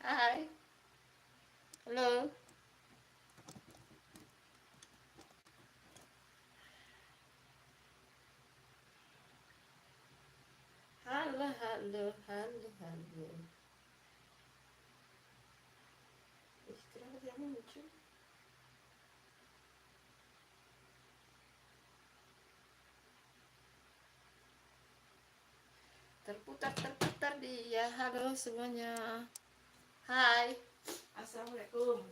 Hai, halo, halo, halo, halo, halo. Ih, kenapa tidak muncul? Terputar dia. Halo semuanya. Hai, assalamualaikum.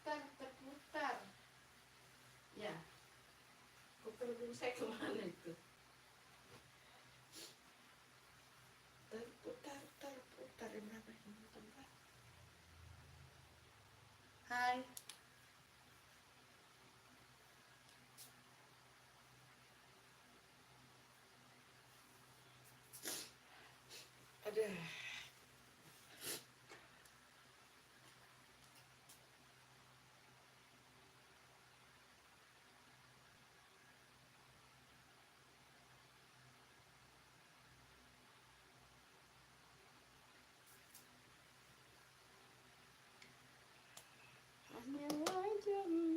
Terputar. Ya, kuping saya kemana itu? Terputar. Berapa ini tempat? Hai, ada. Hanya wajahmu.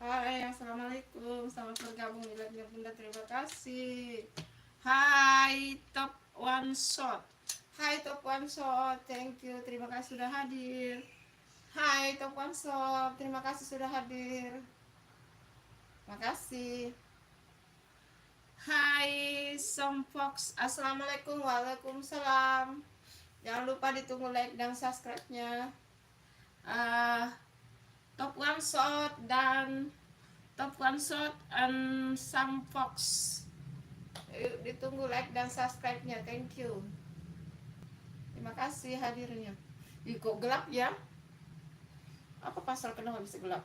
Hai, assalamualaikum. Selamat bergabung di live Bunda. Terima kasih. Hai, Top One Shot. Hai, Top One Shot. Thank you. Terima kasih sudah hadir. Hai, Top One Shot. Terima kasih sudah hadir. Terima kasih. Hai, Som Fox. Assalamualaikum. Waalaikumsalam. Jangan lupa ditunggu like dan subscribe-nya. Ah, Top One Shot dan Top One Shot and Sam Fox. Ditunggu like dan subscribe-nya. Thank you. Terima kasih hadirnya. Ih, kok gelap ya? Apa pasal kenapa bisa gelap?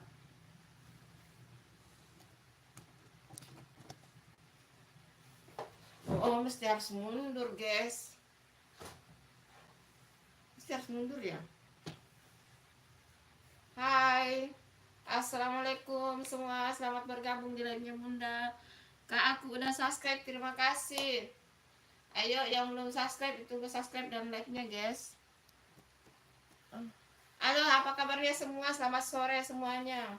Oh, mesti harus mundur, guys. Mesti harus mundur ya. Hai, assalamualaikum semua. Selamat bergabung di live-nya Bunda. Kak, aku udah subscribe. Terima kasih. Ayo yang belum subscribe itu subscribe dan like-nya, guys. Halo, apa kabarnya semua? Selamat sore semuanya.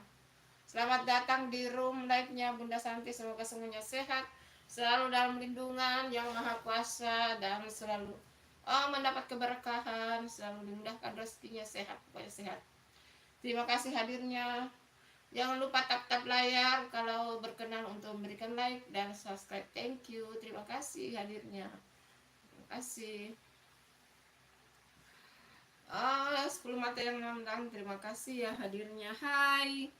Selamat datang di room live-nya Bunda Santi. Semoga semuanya sehat, selalu dalam lindungan yang maha kuasa, dan selalu mendapat keberkahan, selalu dimudahkan rezekinya, sehat, pokoknya sehat. Terima kasih hadirnya. Jangan lupa tap-tap layar kalau berkenan untuk memberikan like dan subscribe. Thank you. Terima kasih hadirnya. Terima kasih. 10 mata yang nonton, terima kasih ya hadirnya. Hai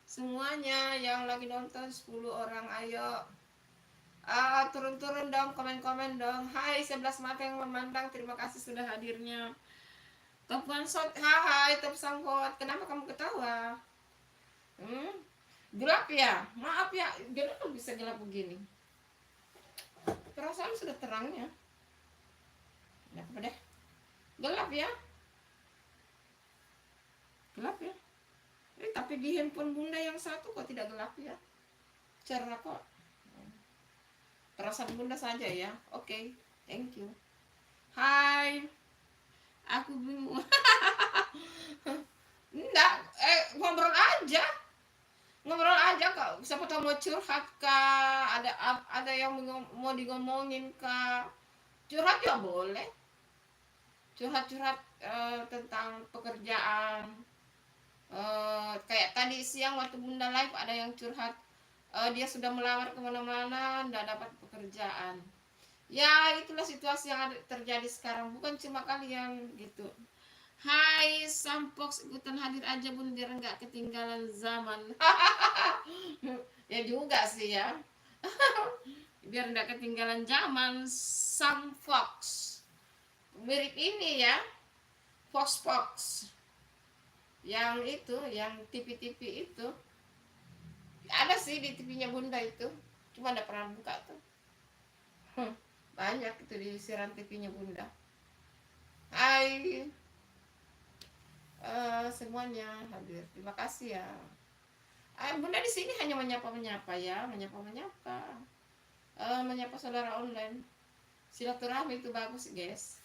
semuanya yang lagi nonton, 10 orang, ayo turun-turun dong, komen-komen dong. Hai 11 mata yang memandang, terima kasih sudah hadirnya. Top One Shot, hai Top Sangkot, kenapa kamu ketawa? Gelap ya? Maaf ya, kenapa bisa gelap begini? Perasaan sudah terangnya. Nah, apa deh? Gelap ya? Gelap ya? Tapi di handphone Bunda yang satu kok tidak gelap ya? Cerah kok. Perasaan Bunda saja ya. Oke, thank you. Hai, aku bingung. Enggak, ngobrol aja kak. Siapa tahu mau curhat kak, ada yang mau digomongin kak. Curhat ya boleh. Curhat-curhat tentang pekerjaan, kayak Kayak tadi siang waktu Bunda live ada yang curhat, dia sudah melamar kemana-mana, nggak dapat pekerjaan. Ya itulah situasi yang terjadi sekarang, bukan cuma kalian gitu. Hai Sampox, ikutan hadir aja Bun biar nggak ketinggalan zaman. Ya juga sih ya. Biar nggak ketinggalan zaman. Samfox mirip ini ya, Fox Fox yang itu, yang TV-TV itu ada sih di TV-nya Bunda itu, cuma ada pernah buka tuh. Banyak itu di siaran TV-nya Bunda. Hai semuanya hadir, terima kasih ya. Bunda di sini hanya menyapa-menyapa ya, menyapa-menyapa, menyapa saudara online. Silaturahmi itu bagus guys,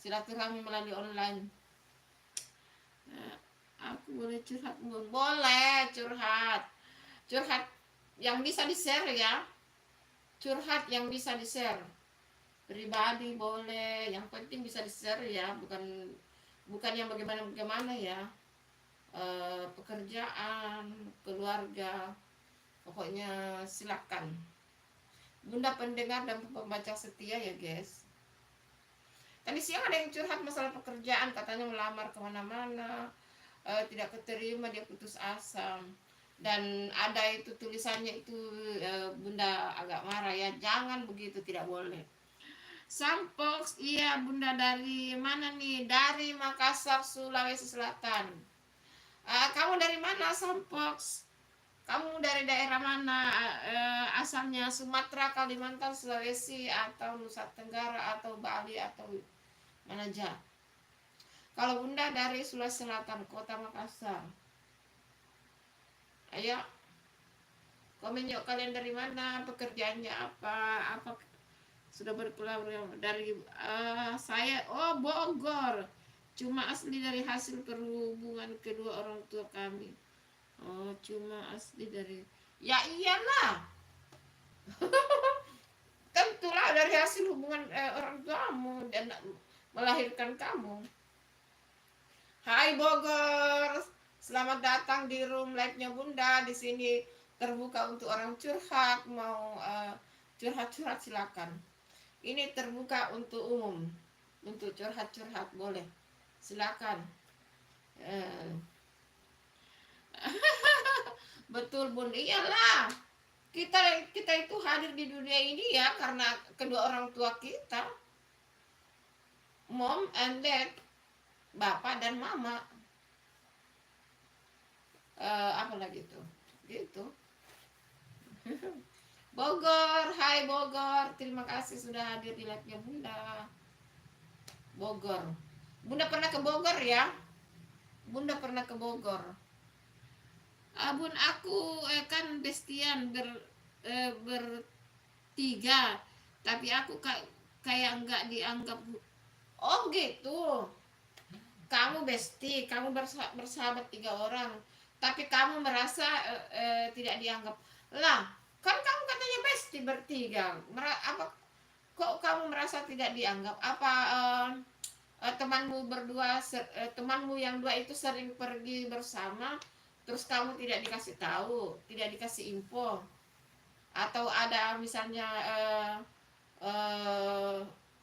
silaturahmi melalui online. Aku boleh curhat? Boleh curhat, curhat yang bisa di share ya, curhat yang bisa di share pribadi boleh, yang penting bisa di share ya, bukan yang bagaimana ya. Pekerjaan, keluarga, pokoknya silakan. Bunda pendengar dan pembaca setia ya guys. Tadi siang ada yang curhat masalah pekerjaan, katanya melamar kemana-mana, tidak keterima, dia putus asa. Dan ada itu tulisannya itu, Bunda agak marah ya, jangan begitu, tidak boleh. Sampox, iya Bunda dari mana nih? Dari Makassar, Sulawesi Selatan. Kamu dari mana Sampox? Kamu dari daerah mana? Asalnya Sumatera, Kalimantan, Sulawesi, atau Nusa Tenggara, atau Bali, atau mana aja? Kalau Bunda dari Sulawesi Selatan, Kota Makassar. Ayo, komen yuk kalian dari mana, pekerjaannya apa, sudah berkeluarga dari saya. Oh Bogor, cuma asli dari hasil perhubungan kedua orang tua kami. Oh cuma asli dari, ya iyalah. Tentulah dari hasil hubungan orang tuamu dan melahirkan kamu. Hai Bogor, selamat datang di room live-nya Bunda. Di sini terbuka untuk orang curhat, mau curhat-curhat silakan. Ini terbuka untuk umum, untuk curhat-curhat boleh, silakan. Betul Bun, iyalah. Kita itu hadir di dunia ini ya karena kedua orang tua kita, mom and dad, bapak dan mama. Apa lagi tuh? Gitu. Bogor, hai Bogor, terima kasih sudah hadir di live-nya Bunda. Bogor, Bunda pernah ke Bogor ya? Bunda pernah ke Bogor. Bun, aku kan bestian bertiga, tapi aku kayak nggak dianggap. Oh gitu. Kamu besti, kamu bersahabat 3 orang, tapi kamu merasa tidak dianggap. Lah, kan kamu katanya besti bertiga. Apa kok kamu merasa tidak dianggap? Apa temanmu berdua, temanmu yang 2 itu sering pergi bersama, terus kamu tidak dikasih tahu, tidak dikasih info, atau ada misalnya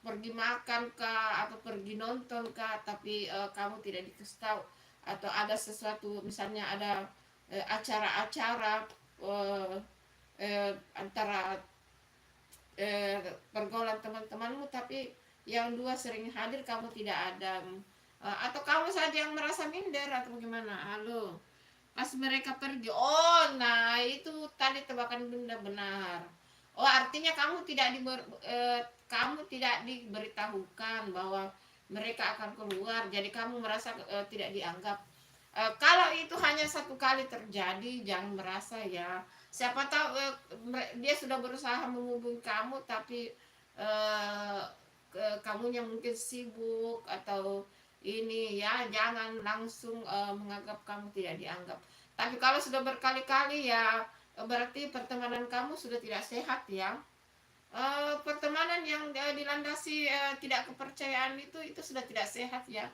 pergi makan kah, atau pergi nonton kah, tapi kamu tidak dikasih tahu, atau ada sesuatu misalnya ada acara-acara antara pergaulan teman-temanmu, tapi yang 2 sering hadir kamu tidak ada, atau kamu saja yang merasa minder atau bagaimana? Halo, pas mereka pergi. Oh nah itu tadi tebakan Bunda benar. Oh artinya kamu tidak diberitahukan bahwa mereka akan keluar, jadi kamu merasa tidak dianggap. Kalau itu hanya 1 kali terjadi, jangan merasa ya. Siapa tahu dia sudah berusaha menghubungi kamu, tapi kamunya mungkin sibuk atau ini ya, jangan langsung menganggap kamu tidak dianggap. Tapi kalau sudah berkali-kali ya, berarti pertemanan kamu sudah tidak sehat ya. Pertemanan yang dilandasi tidak kepercayaan itu sudah tidak sehat ya.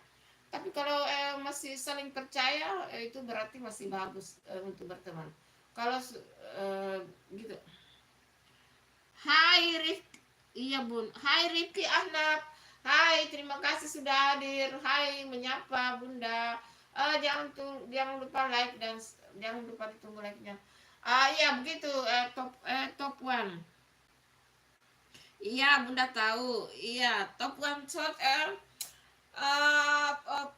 Tapi kalau masih saling percaya, itu berarti masih bagus untuk berteman. Kalau gitu. Hai Rifki, iya Bun. Hai Rifki Ahnaf. Hai, terima kasih sudah hadir. Hai, menyapa Bunda. Jangan lupa like dan jangan lupa ditunggu like-nya. Iya begitu. Top one. Iya, Bunda tahu. Iya, top one shot. Uh, uh,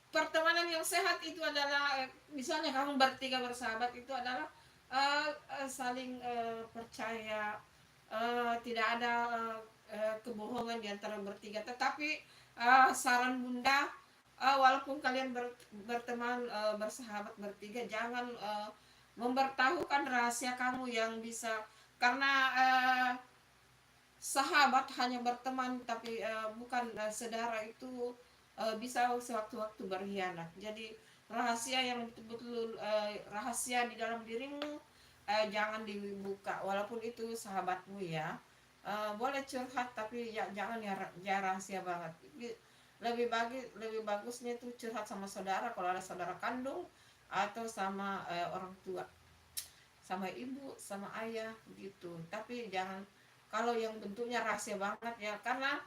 Pertemanan yang sehat itu adalah misalnya kamu bertiga bersahabat itu adalah saling percaya, tidak ada kebohongan di antara bertiga. Tetapi saran Bunda, walaupun kalian berteman bersahabat bertiga, jangan memberitahukan rahasia kamu yang bisa, karena sahabat hanya berteman tapi bukan saudara itu bisa sewaktu-waktu berkhianat. Jadi rahasia yang betul-betul rahasia di dalam dirimu jangan dibuka, walaupun itu sahabatmu ya. Boleh curhat tapi ya jangan ya rahasia banget. Lebih bagusnya itu curhat sama saudara kalau ada saudara kandung, atau sama orang tua, sama ibu, sama ayah gitu. Tapi jangan kalau yang bentuknya rahasia banget ya, karena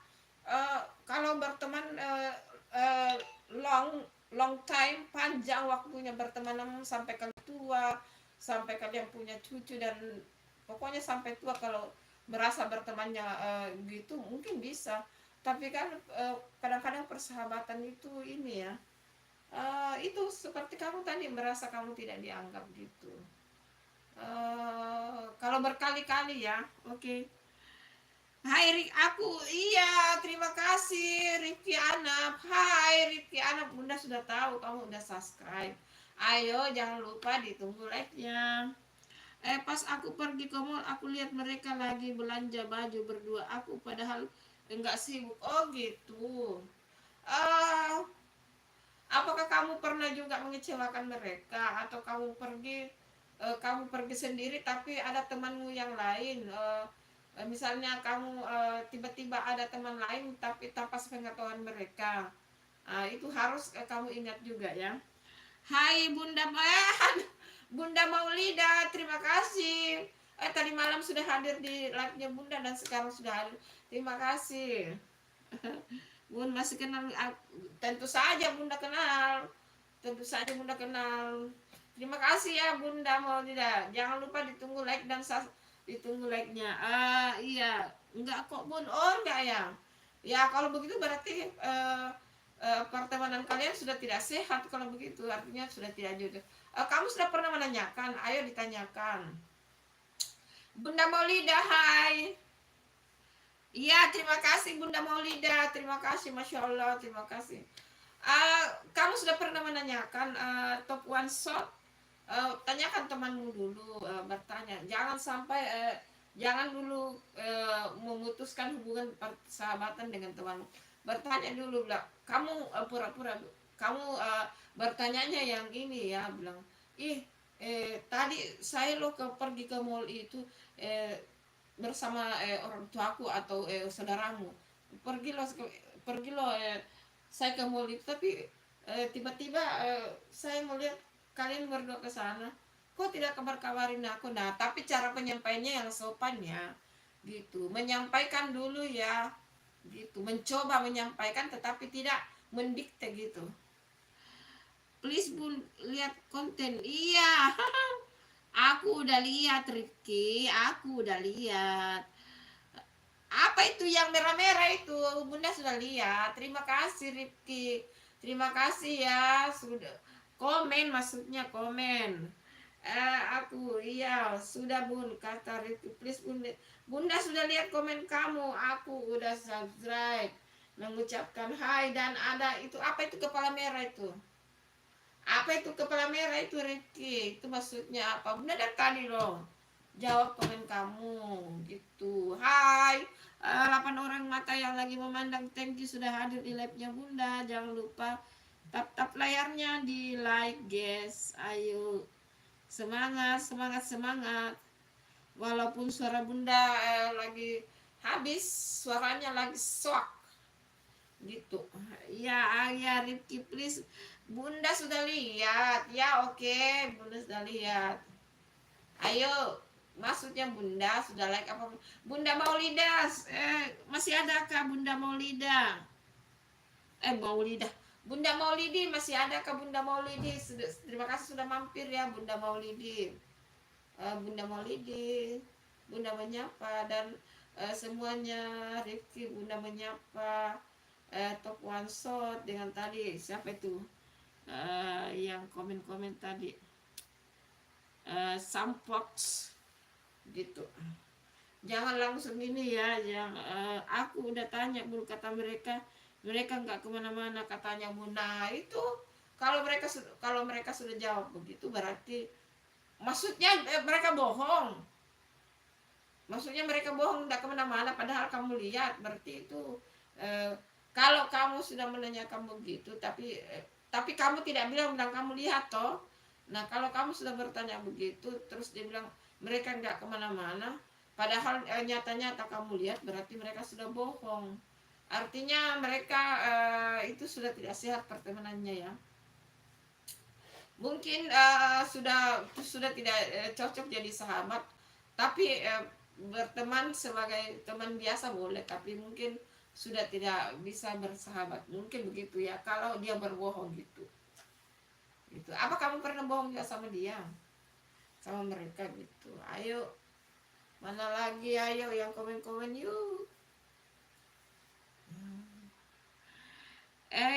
kalau berteman uh, long long time, panjang waktunya berteman sampai kalian tua, sampai kalian punya cucu, dan pokoknya sampai tua kalau merasa bertemannya gitu mungkin bisa. Tapi kan kadang-kadang persahabatan itu ini ya, itu seperti kamu tadi merasa kamu tidak dianggap gitu. Kalau berkali-kali ya, oke. Okay. Hai Rik, aku iya, terima kasih Rifki Anap. Hai Rifki Anap, Bunda sudah tahu kamu udah subscribe. Ayo jangan lupa ditunggu like-nya. Pas aku pergi ke mall, aku lihat mereka lagi belanja baju berdua. Aku padahal enggak sibuk. Oh gitu. Uh, Apakah kamu pernah juga mengecewakan mereka, atau kamu pergi sendiri tapi ada temanmu yang lain, misalnya kamu tiba-tiba ada teman lain tapi tanpa sepengetahuan mereka, itu harus kamu ingat juga ya. Hai Bunda Bunda Maulida, terima kasih. Tadi malam sudah hadir di live-nya Bunda dan sekarang sudah hadir. Terima kasih. Bun masih kenal, tentu saja Bunda kenal. Tentu saja Bunda kenal. Terima kasih ya Bunda Maulida. Jangan lupa ditunggu like dan ditunggu like-nya. Iya, enggak kok Bun. Oh, enggak ya. Ya kalau begitu berarti pertemanan kalian sudah tidak sehat. Kalau begitu artinya sudah tidak jodoh. Kamu sudah pernah menanyakan? Ayo ditanyakan. Bunda Maulida, hai. Iya, terima kasih Bunda Maulida, terima kasih, Masya Allah, terima kasih. Kamu sudah pernah menanyakan top one shot? Tanyakan temanmu dulu, bertanya. Jangan sampai, jangan dulu memutuskan hubungan persahabatan dengan temanmu. Bertanya dulu, bilang. Kamu pura-pura, kamu bertanyanya yang ini ya, bilang, tadi saya pergi ke mall itu, bersama orang tuaku atau saudaramu, pergi lo saya ke mall itu, tapi tiba-tiba saya melihat kalian berdua ke sana, kok tidak kabarin aku. Nah tapi cara penyampaiannya yang sopan ya, gitu, menyampaikan dulu ya, gitu, mencoba menyampaikan tetapi tidak mendikte gitu. Please Bun, lihat konten. Iya. Aku udah lihat Rifki, aku udah lihat. Apa itu yang merah-merah itu? Bunda sudah lihat. Terima kasih Rifki. Terima kasih ya sudah komen, maksudnya komen. Aku iya sudah Bun, kata Rifki. Please Bunda. Bunda sudah lihat komen kamu. Aku udah subscribe. Mengucapkan hai, dan ada itu apa itu kepala merah itu? Apa itu kepala merah itu Rifki? Itu maksudnya apa? Bunda dari tadi loh jawab komen kamu gitu. Hai, 8 orang mata yang lagi memandang, thank you sudah hadir di live-nya Bunda. Jangan lupa tap layarnya, di like guys. Ayo semangat, semangat, semangat. Walaupun suara Bunda lagi habis, suaranya lagi sok. gitu. Ya, ya Rifki please, Bunda sudah lihat ya, oke. Bunda sudah lihat, ayo. Maksudnya Bunda sudah like apa? Bunda Maulidah, masih ada kah Bunda Maulidah? Maulidah, Bunda Maulidi masih ada kah Bunda Maulidi? Terima kasih sudah mampir ya Bunda Maulidi. Bunda Maulidi, Bunda menyapa, dan semuanya Rifki, Bunda menyapa. Top one shot dengan tadi siapa itu, yang komen-komen tadi, Sampox gitu. Jangan langsung ini ya, yang aku udah tanya Bu, kata mereka nggak kemana-mana katanya Bu. Nah itu, kalau mereka sudah jawab begitu berarti maksudnya mereka bohong. Maksudnya mereka bohong, nggak kemana-mana, padahal kamu lihat. Berarti itu, eh, kalau kamu sudah menanyakan begitu, tapi kamu tidak bilang kamu lihat toh. Nah kalau kamu sudah bertanya begitu, terus dia bilang mereka nggak kemana-mana, padahal nyata-nyata kamu lihat, berarti mereka sudah bohong. Artinya mereka itu sudah tidak sehat pertemanannya ya. Mungkin sudah tidak cocok jadi sahabat, tapi berteman sebagai teman biasa boleh, tapi mungkin sudah tidak bisa bersahabat, mungkin begitu ya kalau dia berbohong gitu. Gitu, apa kamu pernah bohong juga sama dia, sama mereka gitu? Ayo, mana lagi, ayo yang komen-komen yuk.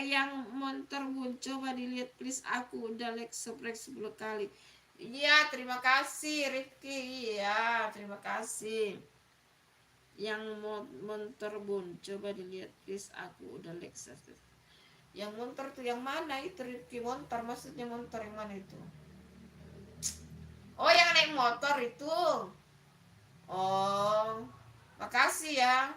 Yang montor Bun, coba dilihat please, aku udah like subscribe 10 kali. Iya, terima kasih Rifki. Iya, terima kasih. Yang montor Bun, coba dilihat please, aku udah like subscribe. Yang montor tuh yang mana itu Rifki? Montor maksudnya montor yang mana itu? Oh, yang naik motor itu. Oh, makasih ya.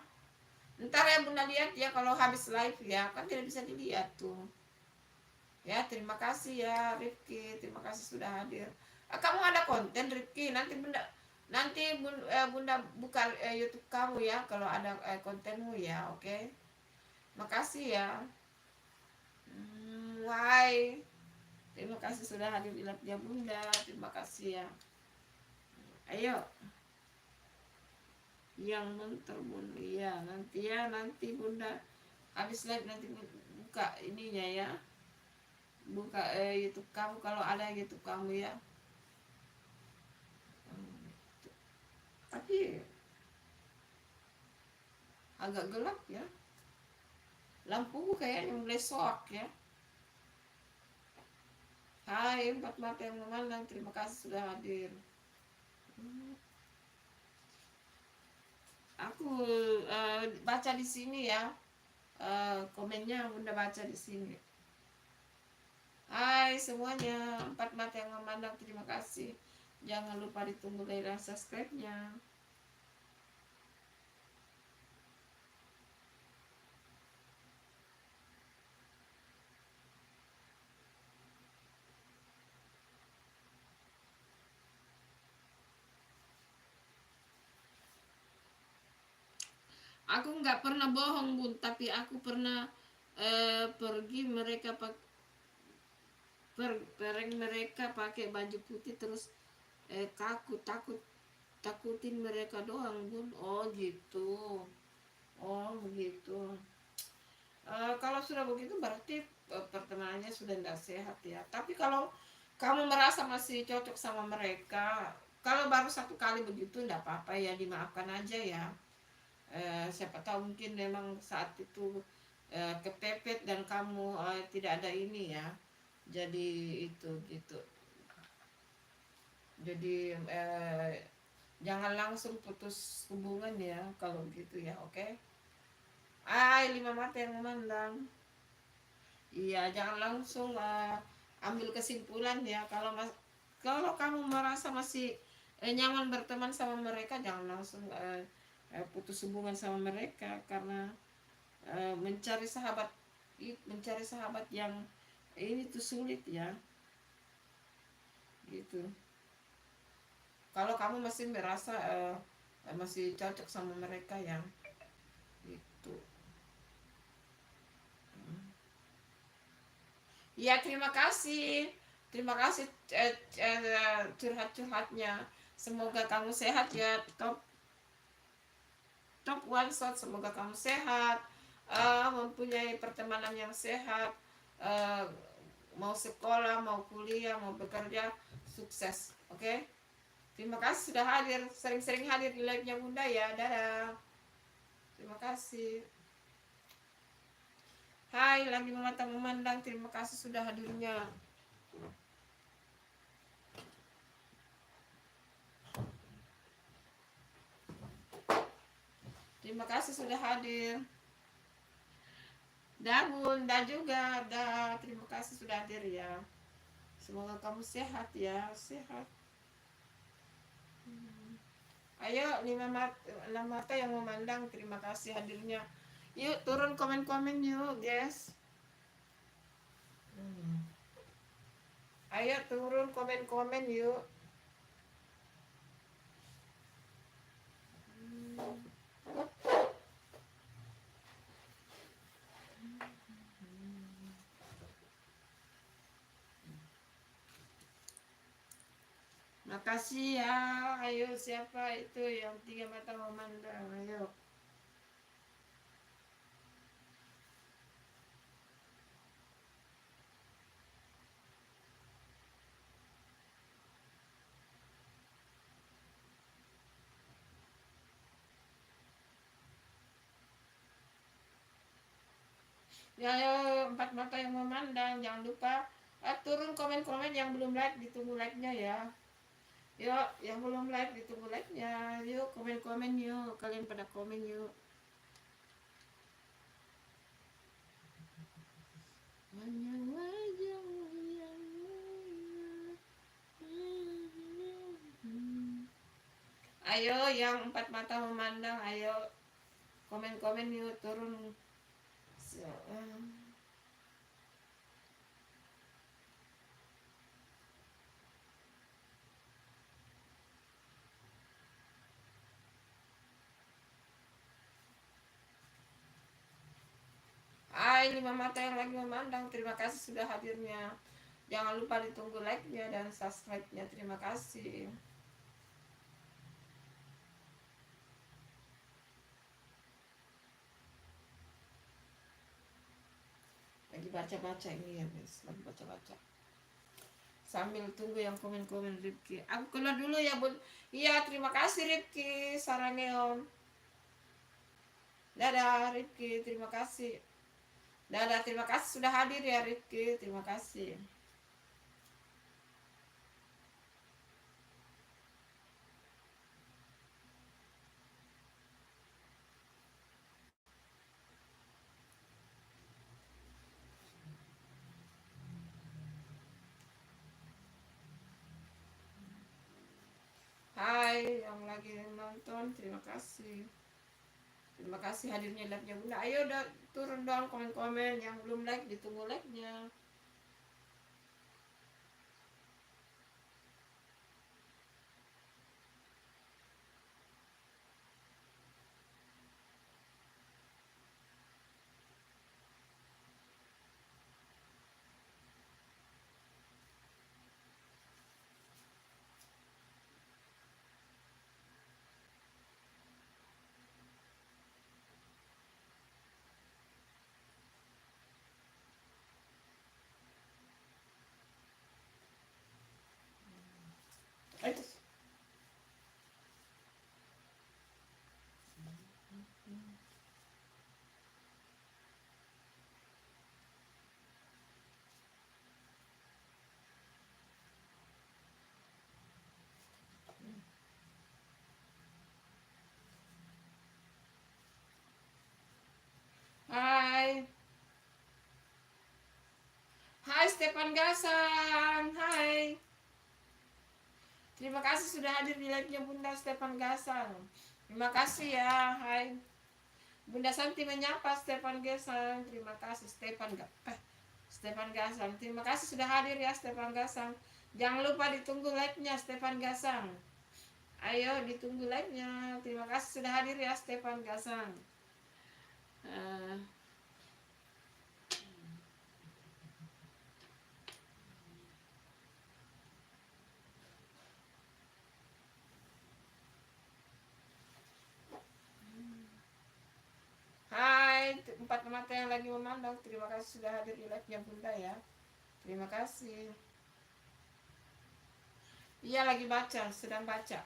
Ntar ya Bunda lihat ya kalau habis live ya, kan tidak bisa dilihat tuh. Ya, terima kasih ya Rifki, terima kasih sudah hadir. Kamu ada konten Rifki, Bunda buka YouTube kamu ya kalau ada kontenmu ya, oke? Makasih ya. Why? Terima kasih sudah hadir di live ya Bunda, terima kasih ya. Ayo, yang mentor Bunda ya, nanti Bunda habis live nanti buka ininya ya, buka YouTube kamu kalau ada YouTube kamu ya. Tapi agak gelap ya, lampuku kayaknya mulai soak ya. Hai empat mata yang memandang, terima kasih sudah hadir. Aku baca di sini ya, komennya Bunda baca di sini. Hai semuanya, empat mata yang memandang, terima kasih. Jangan lupa ditunggu like dan subscribe-nya. Aku nggak pernah bohong Bun, tapi aku pernah pergi mereka mereka pakai baju putih, terus takutin mereka doang Bun. Oh gitu, oh begitu. Kalau sudah begitu berarti pertemanannya sudah tidak sehat ya. Tapi kalau kamu merasa masih cocok sama mereka, kalau baru satu kali begitu tidak apa-apa ya, dimaafkan aja ya. Siapa tahu mungkin memang saat itu kepepet dan kamu tidak ada ini ya, jadi itu gitu. Jadi jangan langsung putus hubungan ya kalau gitu ya, oke? Lima mata yang memandang. Iya, jangan langsung ambil kesimpulan ya. Kalau kamu merasa masih nyaman berteman sama mereka, jangan langsung putus hubungan sama mereka, karena mencari sahabat yang ini tuh sulit ya. Gitu. Kalau kamu masih merasa masih cocok sama mereka ya. Gitu. Ya, terima kasih. Terima kasih curhat-curhatnya. Semoga kamu sehat ya. Top top one shot. Semoga kamu sehat. Mempunyai pertemanan yang sehat. eh, Mau sekolah, mau kuliah, mau bekerja, sukses. Oke? Terima kasih sudah hadir. Sering-sering hadir di live-nya Bunda ya. Dadah. Terima kasih. Hai, lagi memantang memandang. Terima kasih sudah hadirnya. Terima kasih sudah hadir. Dan Bunda juga, terima kasih sudah hadir ya. Semoga kamu sehat ya, sehat. Ayo, 6 mata yang memandang, terima kasih hadirnya. Yuk turun komen-komen yuk, guys. Ayo turun komen-komen yuk. Makasih ya. Ayo, siapa itu yang 3 mata memandang? Ayo. Ya, ayo 4 mata yang memandang. Jangan lupa turun komen-komen yang belum like, ditunggu like-nya ya. Yuk, yang belum like ditunggu like-nya. Yuk, komen-komen yuk. Kalian pada komen yuk. Ayo, yang 4 mata memandang, ayo komen-komen yuk, turun. Hai, 5 mata yang lagi memandang, terima kasih sudah hadirnya. Jangan lupa ditunggu like-nya dan subscribe-nya. Terima kasih. Lagi baca-baca ini ya, guys. Lagi baca-baca. Sambil tunggu yang komen-komen Rifki. Aku keluar dulu ya, Bun. Iya, terima kasih Rifki. Sarannya Om. Dadah Rifki, terima kasih. Dadah, terima kasih sudah hadir ya Rifki. Terima kasih. Hai yang lagi nonton, terima kasih. Terima kasih hadirnya live-nya Bunda. Ayo udah turun dong komen-komen. Yang belum like ditunggu like-nya. Ayo. Hai. Hai Stefan Gasan. Hai. Terima kasih sudah hadir di live-nya Bunda Stefan Gasan. Terima kasih ya. Hai. Bunda Santi menyapa Stefan Gasan. Terima kasih Stefan Gasan. Terima kasih sudah hadir ya Stefan Gasan. Jangan lupa ditunggu like-nya Stefan Gasan. Ayo ditunggu like-nya. Terima kasih sudah hadir ya Stefan Gasan. Mandau, terima kasih sudah hadir di live-nya Bunda ya. Terima kasih. Iya lagi baca, sedang baca.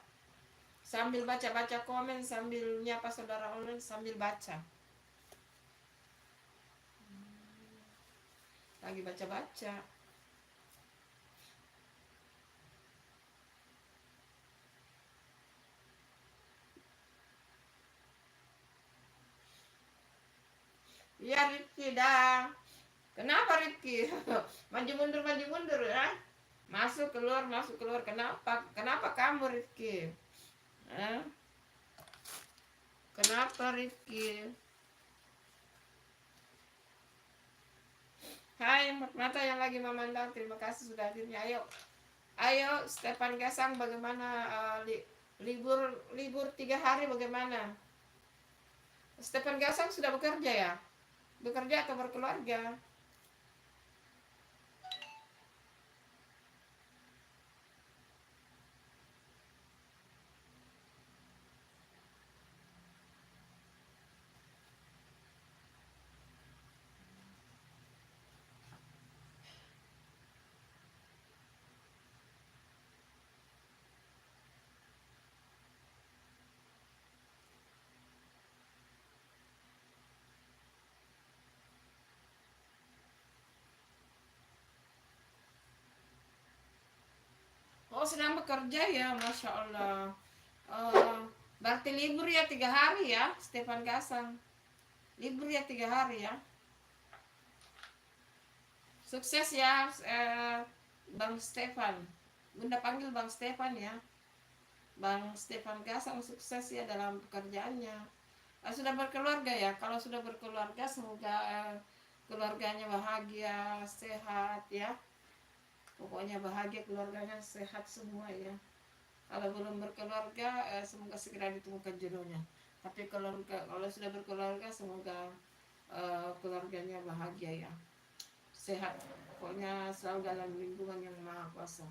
Sambil baca-baca komen, sambil nyapa saudara online, sambil baca. Lagi baca-baca. Iya Rifki dah. Kenapa Rifki? Maju mundur ya. Masuk keluar, kenapa? Kenapa kamu Rifki? Kenapa Rifki? Hai mata yang lagi memandang, terima kasih sudah hadirnya. Ayo Stefan Gasang, bagaimana libur 3 hari bagaimana? Stefan Gasang sudah bekerja ya? Bekerja atau berkeluarga? Oh sedang bekerja ya, Masya Allah. Berarti libur ya 3 hari ya, Stefan Gasang. Libur ya 3 hari ya. Sukses ya, Bang Stefan. Bunda panggil Bang Stefan ya. Bang Stefan Gasang sukses ya dalam pekerjaannya. Sudah berkeluarga ya. Kalau sudah berkeluarga semoga keluarganya bahagia, sehat ya. Pokoknya bahagia, keluarganya sehat semua ya. Kalau belum berkeluarga semoga segera ditemukan jodohnya. Tapi kalau sudah berkeluarga semoga keluarganya bahagia ya, sehat, pokoknya selalu dalam lindungan yang maha kuasa.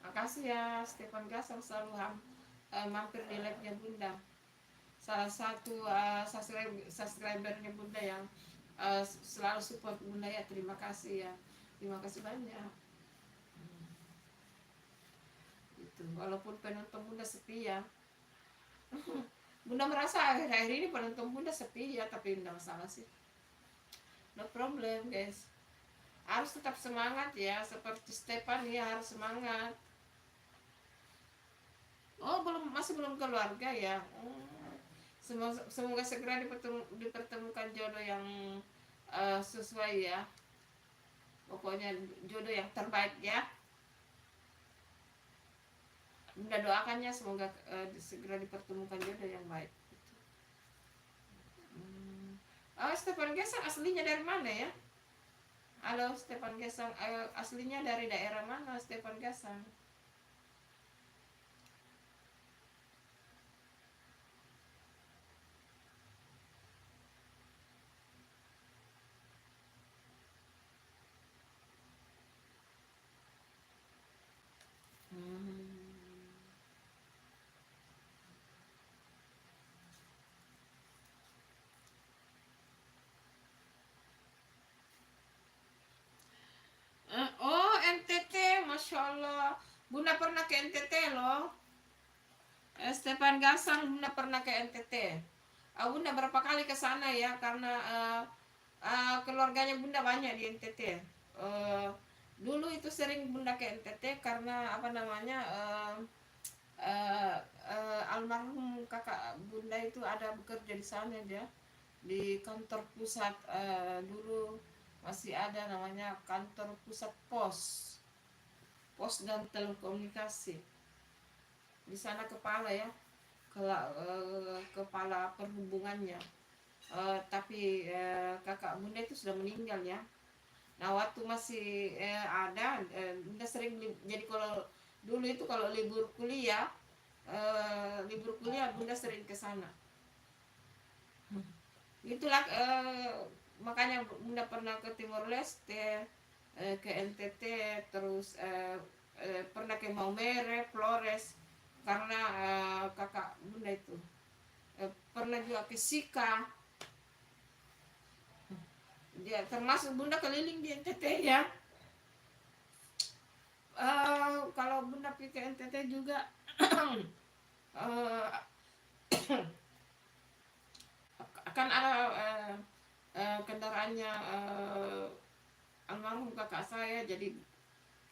Makasih ya Stefan Gasang selalu mampir di live-nya Bunda. Salah satu subscribernya Bunda yang selalu support Bunda ya. Terima kasih ya. Terima kasih banyak. Itu walaupun penonton Bunda sepi ya. Bunda merasa akhir-akhir ini penonton Bunda sepi ya, tapi tidak masalah sih. No problem guys. Harus tetap semangat ya, seperti Stefan ya, harus semangat. Oh masih belum keluarga ya. Semoga segera dipertemukan jodoh yang sesuai ya. Pokoknya jodoh yang terbaik ya. Bunda doakannya semoga segera dipertemukan jodoh yang baik. Stefan Gesang aslinya dari mana ya? Halo Stefan Gesang, aslinya dari daerah mana Stefan Gesang? Oh NTT, Masya Allah. Bunda pernah ke NTT loh. Stefan Gasang, Bunda pernah ke NTT. Bunda berapa kali ke sana ya, karena keluarganya Bunda banyak di NTT. Dulu itu sering Bunda ke NTT karena apa namanya, almarhum kakak Bunda itu ada bekerja di sana dia, di kantor pusat. Dulu masih ada namanya kantor pusat pos dan telekomunikasi. Di sana kepala ya, kepala perhubungannya. Tapi kakak Bunda itu sudah meninggal ya. Nah waktu masih ada, Bunda sering jadi kalau dulu itu kalau libur kuliah Bunda sering ke sana. Itulah makanya Bunda pernah ke Timor Leste, ke NTT, terus pernah ke Maumere, Flores, karena kakak Bunda itu pernah juga ke Sika. dia termasuk bunda keliling di NTT ya. Kalau bunda pergi ke NTT juga uh, akan ada kendaraannya almarhum kakak saya, jadi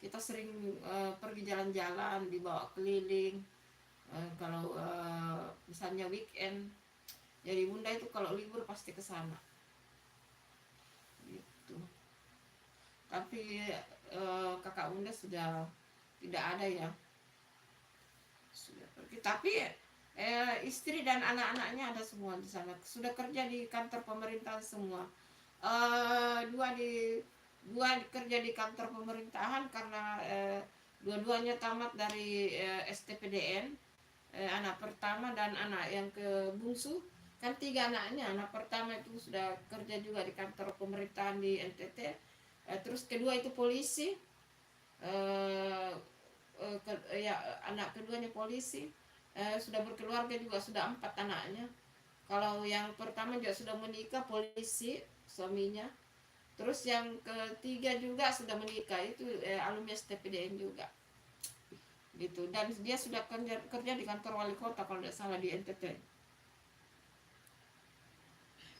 kita sering pergi jalan-jalan, dibawa keliling kalau misalnya weekend. Jadi bunda itu kalau libur pasti ke sana gitu. Tapi kakak bunda sudah tidak ada ya, sudah pergi. Tapi istri dan anak-anaknya ada semua di sana, sudah kerja di kantor pemerintahan semua. Dua kerja di kantor pemerintahan karena dua-duanya tamat dari STPDN, anak pertama dan anak yang ke bungsu, kan 3 anaknya. Anak pertama itu sudah kerja juga di kantor pemerintahan di NTT, terus kedua itu polisi, ya anak keduanya polisi, sudah berkeluarga juga, sudah 4 anaknya. Kalau yang pertama juga sudah menikah, polisi suaminya. Terus yang ketiga juga sudah menikah, itu alumni STPDN juga gitu. Dan dia sudah kerja di kantor wali kota kalau tidak salah di NTT.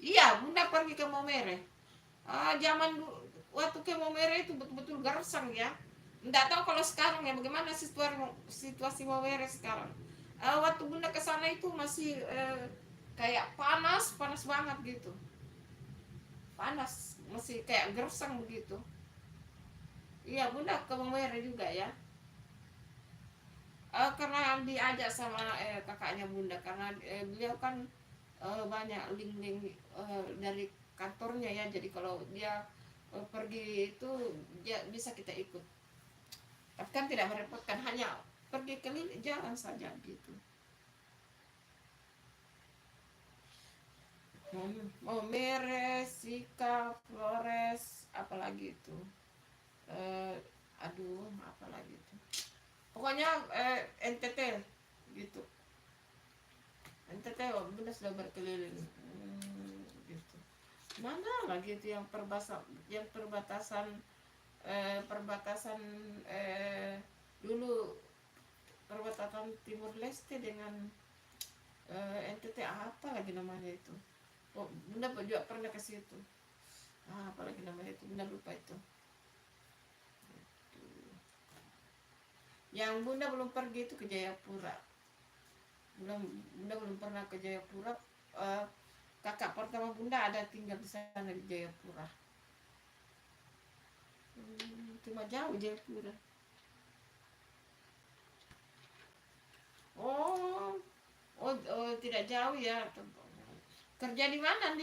Iya, bunda pergi ke Momere. Zaman waktu ke Momere itu betul-betul gersang ya. Nggak tahu kalau sekarang ya bagaimana situasi Momere sekarang. Waktu bunda ke sana itu masih kayak panas banget gitu. Panas, masih kayak gersang begitu. Iya, bunda ke Momere juga ya. Karena diajak sama kakaknya bunda, karena beliau kan banyak link-link dari kantornya ya, jadi kalau dia pergi itu dia bisa kita ikut, tapi kan tidak merepotkan, hanya pergi keliling jalan saja gitu. Mau Meres, Sika, Flores, apalagi itu, aduh apalagi itu, pokoknya NTT gitu. NTT bunda sudah berkeliling gitu. Mana lagi itu yang perbatasan perbatasan dulu, perbatasan Timur Leste dengan NTT, apa lagi namanya itu. Bunda juga pernah ke situ. Apa lagi namanya itu, bunda lupa itu. Yang bunda belum pergi itu ke Jayapura. Bunda belum pernah ke Jayapura. Kakak pertama bunda ada tinggal di sana di Jayapura. Cuma jauh Jayapura. Oh, tidak jauh ya. Kerja di mana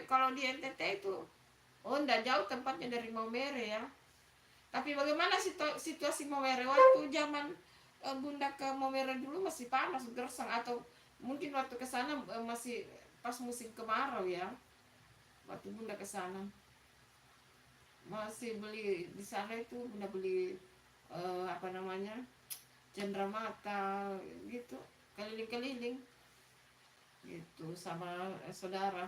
kalau di NTT itu? Oh, tidak jauh tempatnya dari Maumere ya. Tapi bagaimana situasi Maumere waktu zaman bunda ke Maumere dulu, masih panas gersang, atau mungkin waktu ke sana masih pas musim kemarau ya. Waktu bunda ke sana masih beli di sana itu, bunda beli apa namanya, cenderamata gitu, keliling-keliling gitu sama saudara,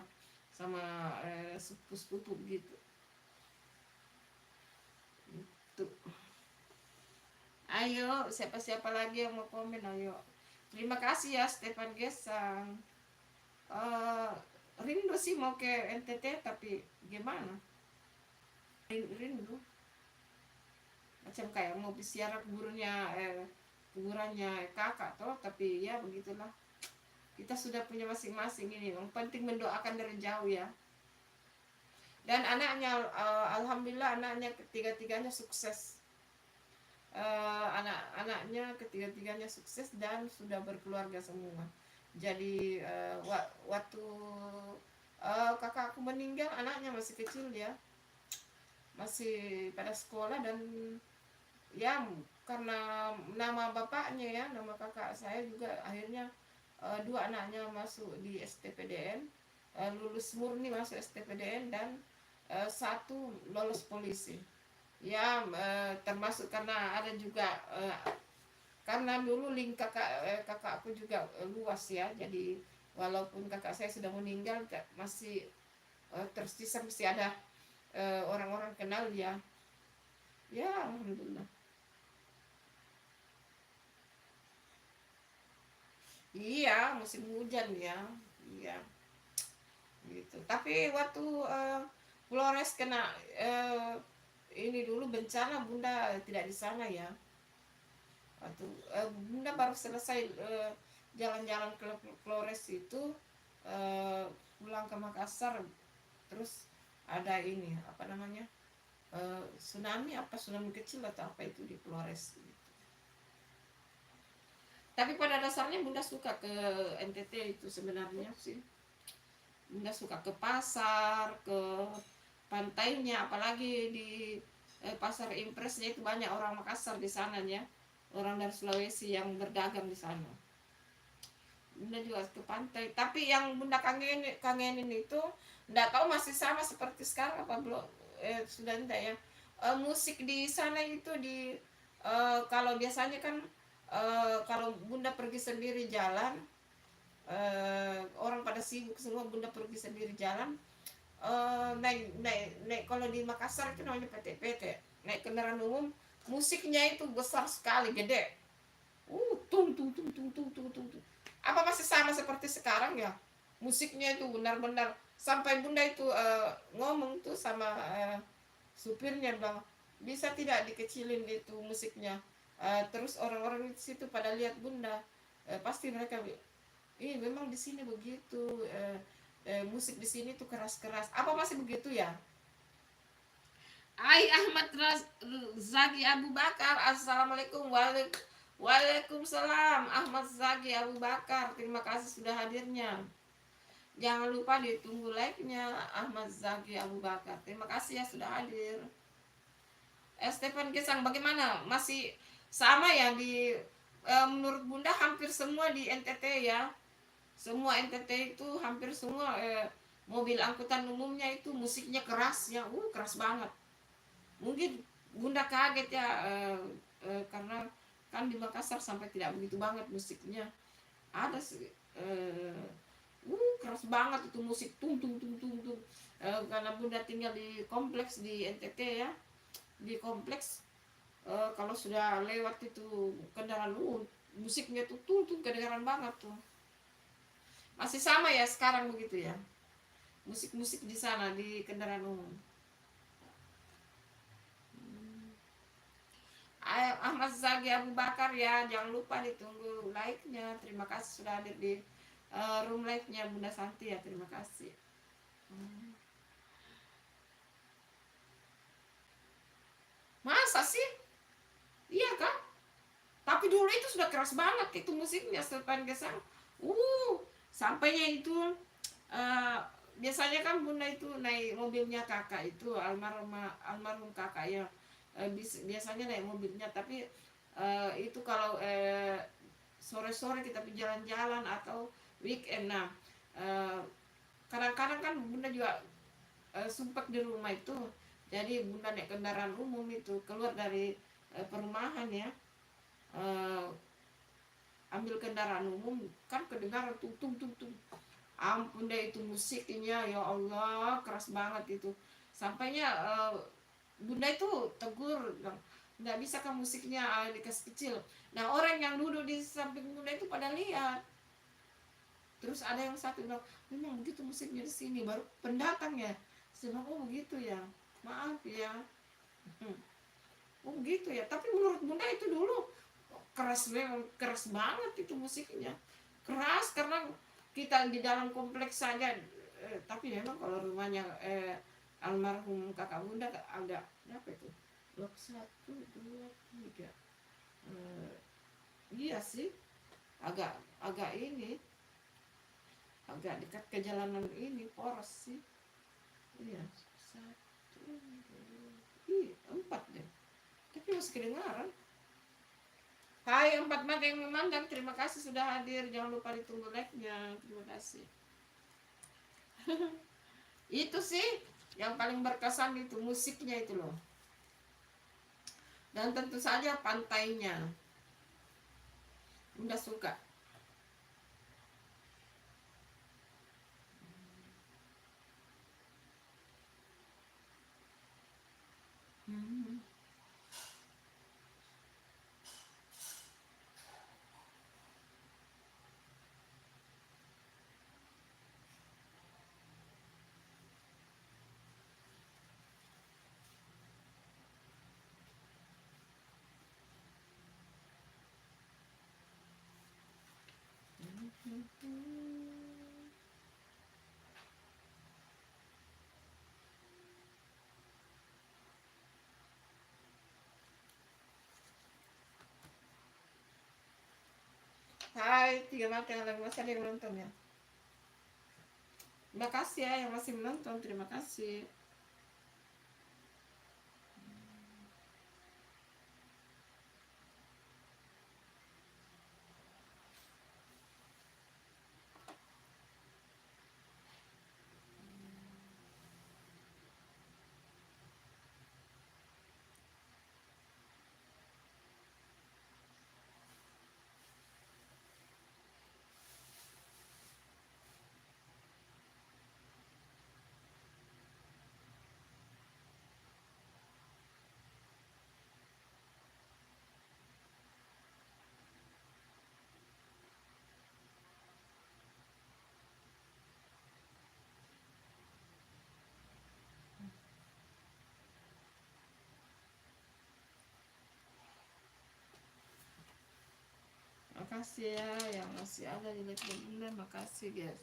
sama sepupu-sepupu gitu. Itu. Ayo, siapa-siapa lagi yang mau komen, ayo. Terima kasih ya Stefan Gesang. Rindu sih mau ke NTT, tapi gimana? Rindu. Macam kayak mau ziarah kuburannya kakak toh, tapi ya begitulah. Kita sudah punya masing-masing ini. Yang penting mendoakan dari jauh ya. Dan anaknya, alhamdulillah anaknya ketiga-tiganya sukses. Anak-anaknya ketiga-tiganya sukses dan sudah berkeluarga semua. Jadi waktu kakak aku meninggal, anaknya masih kecil ya, masih pada sekolah. Dan ya karena nama bapaknya ya, nama kakak saya juga, akhirnya dua anaknya masuk di STPDN, lulus murni masuk STPDN, dan satu lolos polisi ya. Termasuk karena ada juga karena dulu link kakak aku juga luas ya, jadi walaupun kakak saya sudah meninggal, masih tersisa, masih ada orang-orang kenal dia. Ya, alhamdulillah. Iya, musim hujan ya. Iya, gitu. Tapi waktu Flores kena ini dulu bencana, Bunda tidak di sana ya. Waktu Bunda baru selesai jalan-jalan ke Flores itu, eh, pulang ke Makassar, terus ada ini apa namanya, tsunami, apa tsunami kecil atau apa itu di Flores gitu. Tapi pada dasarnya Bunda suka ke NTT itu sebenarnya sih. Bunda suka ke pasar, ke pantainya, apalagi di pasar Impresnya itu banyak orang Makassar di sananya, orang dari Sulawesi yang berdagang di sana. Bunda juga ke pantai. Tapi yang Bunda kangenin itu, nggak tahu masih sama seperti sekarang apa belum, sudah enggak ya. Musik di sana itu di kalau biasanya kan kalau Bunda pergi sendiri jalan, orang pada sibuk semua, Bunda pergi sendiri jalan, naik naik naik kalau di Makassar itu namanya PT-PT, naik kendaraan umum, musiknya itu besar sekali, gede, tung tung tung tung tung tung tung tung. Apa masih sama seperti sekarang ya? Musiknya itu benar-benar sampai Bunda itu ngomong tuh sama supirnya, bang, bisa tidak dikecilin itu musiknya. Terus orang-orang di situ pada lihat Bunda, pasti mereka, memang di sini begitu, musik di sini tuh keras-keras. Apa masih begitu ya? Ai Ahmad Zaki Abu Bakar, assalamualaikum. Waalaikumsalam Ahmad Zaki Abu Bakar, terima kasih sudah hadirnya. Jangan lupa ditunggu like-nya Ahmad Zaki Abu Bakar. Terima kasih ya sudah hadir. Stefan Gesang, bagaimana? Masih sama ya di menurut Bunda hampir semua di NTT ya. Semua NTT itu hampir semua mobil angkutan umumnya itu musiknya keras ya, keras banget. Mungkin Bunda kaget ya, karena kan di Makassar sampai tidak begitu banget musiknya. Ada sih, keras banget itu musik, tung tung tung tung tung. Karena Bunda tinggal di kompleks di NTT ya, di kompleks, kalau sudah lewat itu kendaraan musiknya tuh tung tung kedengaran banget tuh. Masih sama ya sekarang begitu ya, musik-musik di sana di kendaraan umum. Ahmad Zaki Abu Bakar ya, jangan lupa ditunggu like-nya. Terima kasih sudah hadir di room live-nya Bunda Santi ya, terima kasih. Masa sih? Iya kan? Tapi dulu itu sudah keras banget itu musiknya, Stefan Gesang. Sampainya itu uh, biasanya kan Bunda itu naik mobilnya kakak itu, almarhum kakak ya. Biasanya naik mobilnya, tapi itu kalau sore-sore kita pergi jalan-jalan atau weekend. Nah, uh, kadang-kadang kan Bunda juga sumpah di rumah itu, jadi Bunda naik kendaraan umum itu keluar dari perumahan ya, uh, ambil kendaraan umum, kan kedengaran tung tung tung tung. Ampun deh itu musiknya, ya Allah keras banget itu. Sampainya Bunda itu tegur, nggak bisa kan musiknya dikasih kecil. Nah, orang yang duduk di samping Bunda itu pada lihat. Terus ada yang satu bilang, memang begitu musiknya di sini, baru pendatang ya. Saya bilang, oh begitu ya, maaf ya. Oh begitu ya, tapi menurut Bunda itu dulu keras, memang keras banget itu musiknya. Keras karena kita di dalam kompleks saja, tapi memang kalau rumahnya almarhum kakak Bunda agak berapa itu? Blok 1, 2, 3. Iya sih, agak agak ini, agak dekat ke jalanan ini, poros sih. Iya, 1, 2, 4 deh. Tapi masih kedengaran. Hai empat mata yang memandang, terima kasih sudah hadir. Jangan lupa ditunggu like-nya. Terima kasih. Itu sih yang paling berkesan itu musiknya itu loh. Dan tentu saja pantainya. Bunda suka. Hmm. Hai, tiga mata yang lagi masih ada yang nonton ya. Terima kasih ya yang masih menonton, terima kasih. Makasih ya yang masih ada di live Bunda, makasih guys.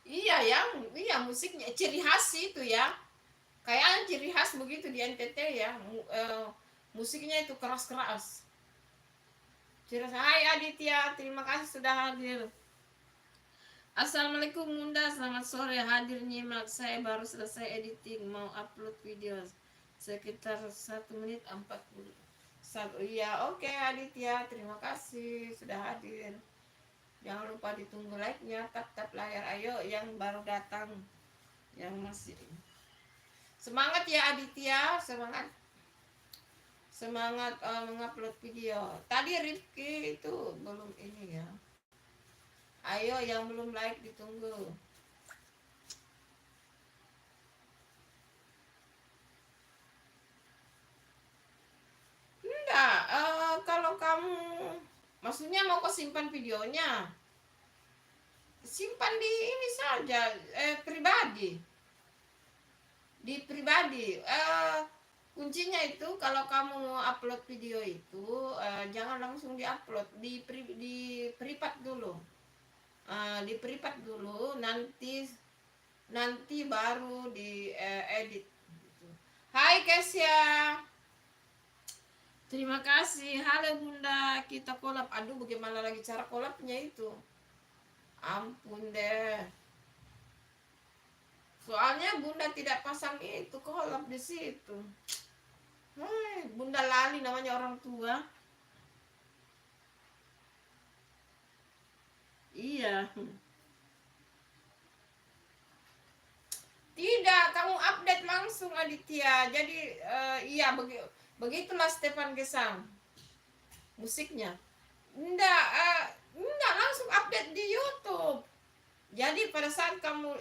Iya ya, iya musiknya ciri khas itu ya. Kayaknya ciri khas begitu di NTT ya. Musiknya itu keras-keras. Ciri khas. Hai Aditya, terima kasih sudah hadir. Assalamualaikum Bunda, selamat sore, hadir nyimak. Saya baru selesai editing, mau upload video sekitar 1 menit 40. Iya, oke Aditya, terima kasih sudah hadir. Jangan lupa ditunggu like-nya, tap layar, ayo yang baru datang, yang masih semangat ya Aditya, semangat semangat mengupload video. Tadi Rifki itu belum ini ya. Ayo yang belum like ditunggu. Enggak, kalau kamu maksudnya mau kau simpan videonya, simpan di ini saja, pribadi. Di pribadi. Kuncinya itu kalau kamu upload video itu jangan langsung diupload, di privat dulu. Di privat dulu, nanti baru di edit gitu. Hai Kesya, terima kasih. Halo Bunda, kita kolab. Aduh, bagaimana lagi cara kolabnya itu? Ampun deh. Soalnya Bunda tidak pasang itu kolab di situ. Hai, Bunda lali namanya orang tua. Iya. Tidak, kamu update langsung Aditya. Jadi iya begitulah Stefan Gesang musiknya. Enggak, enggak langsung update di YouTube. Jadi pada saat kamu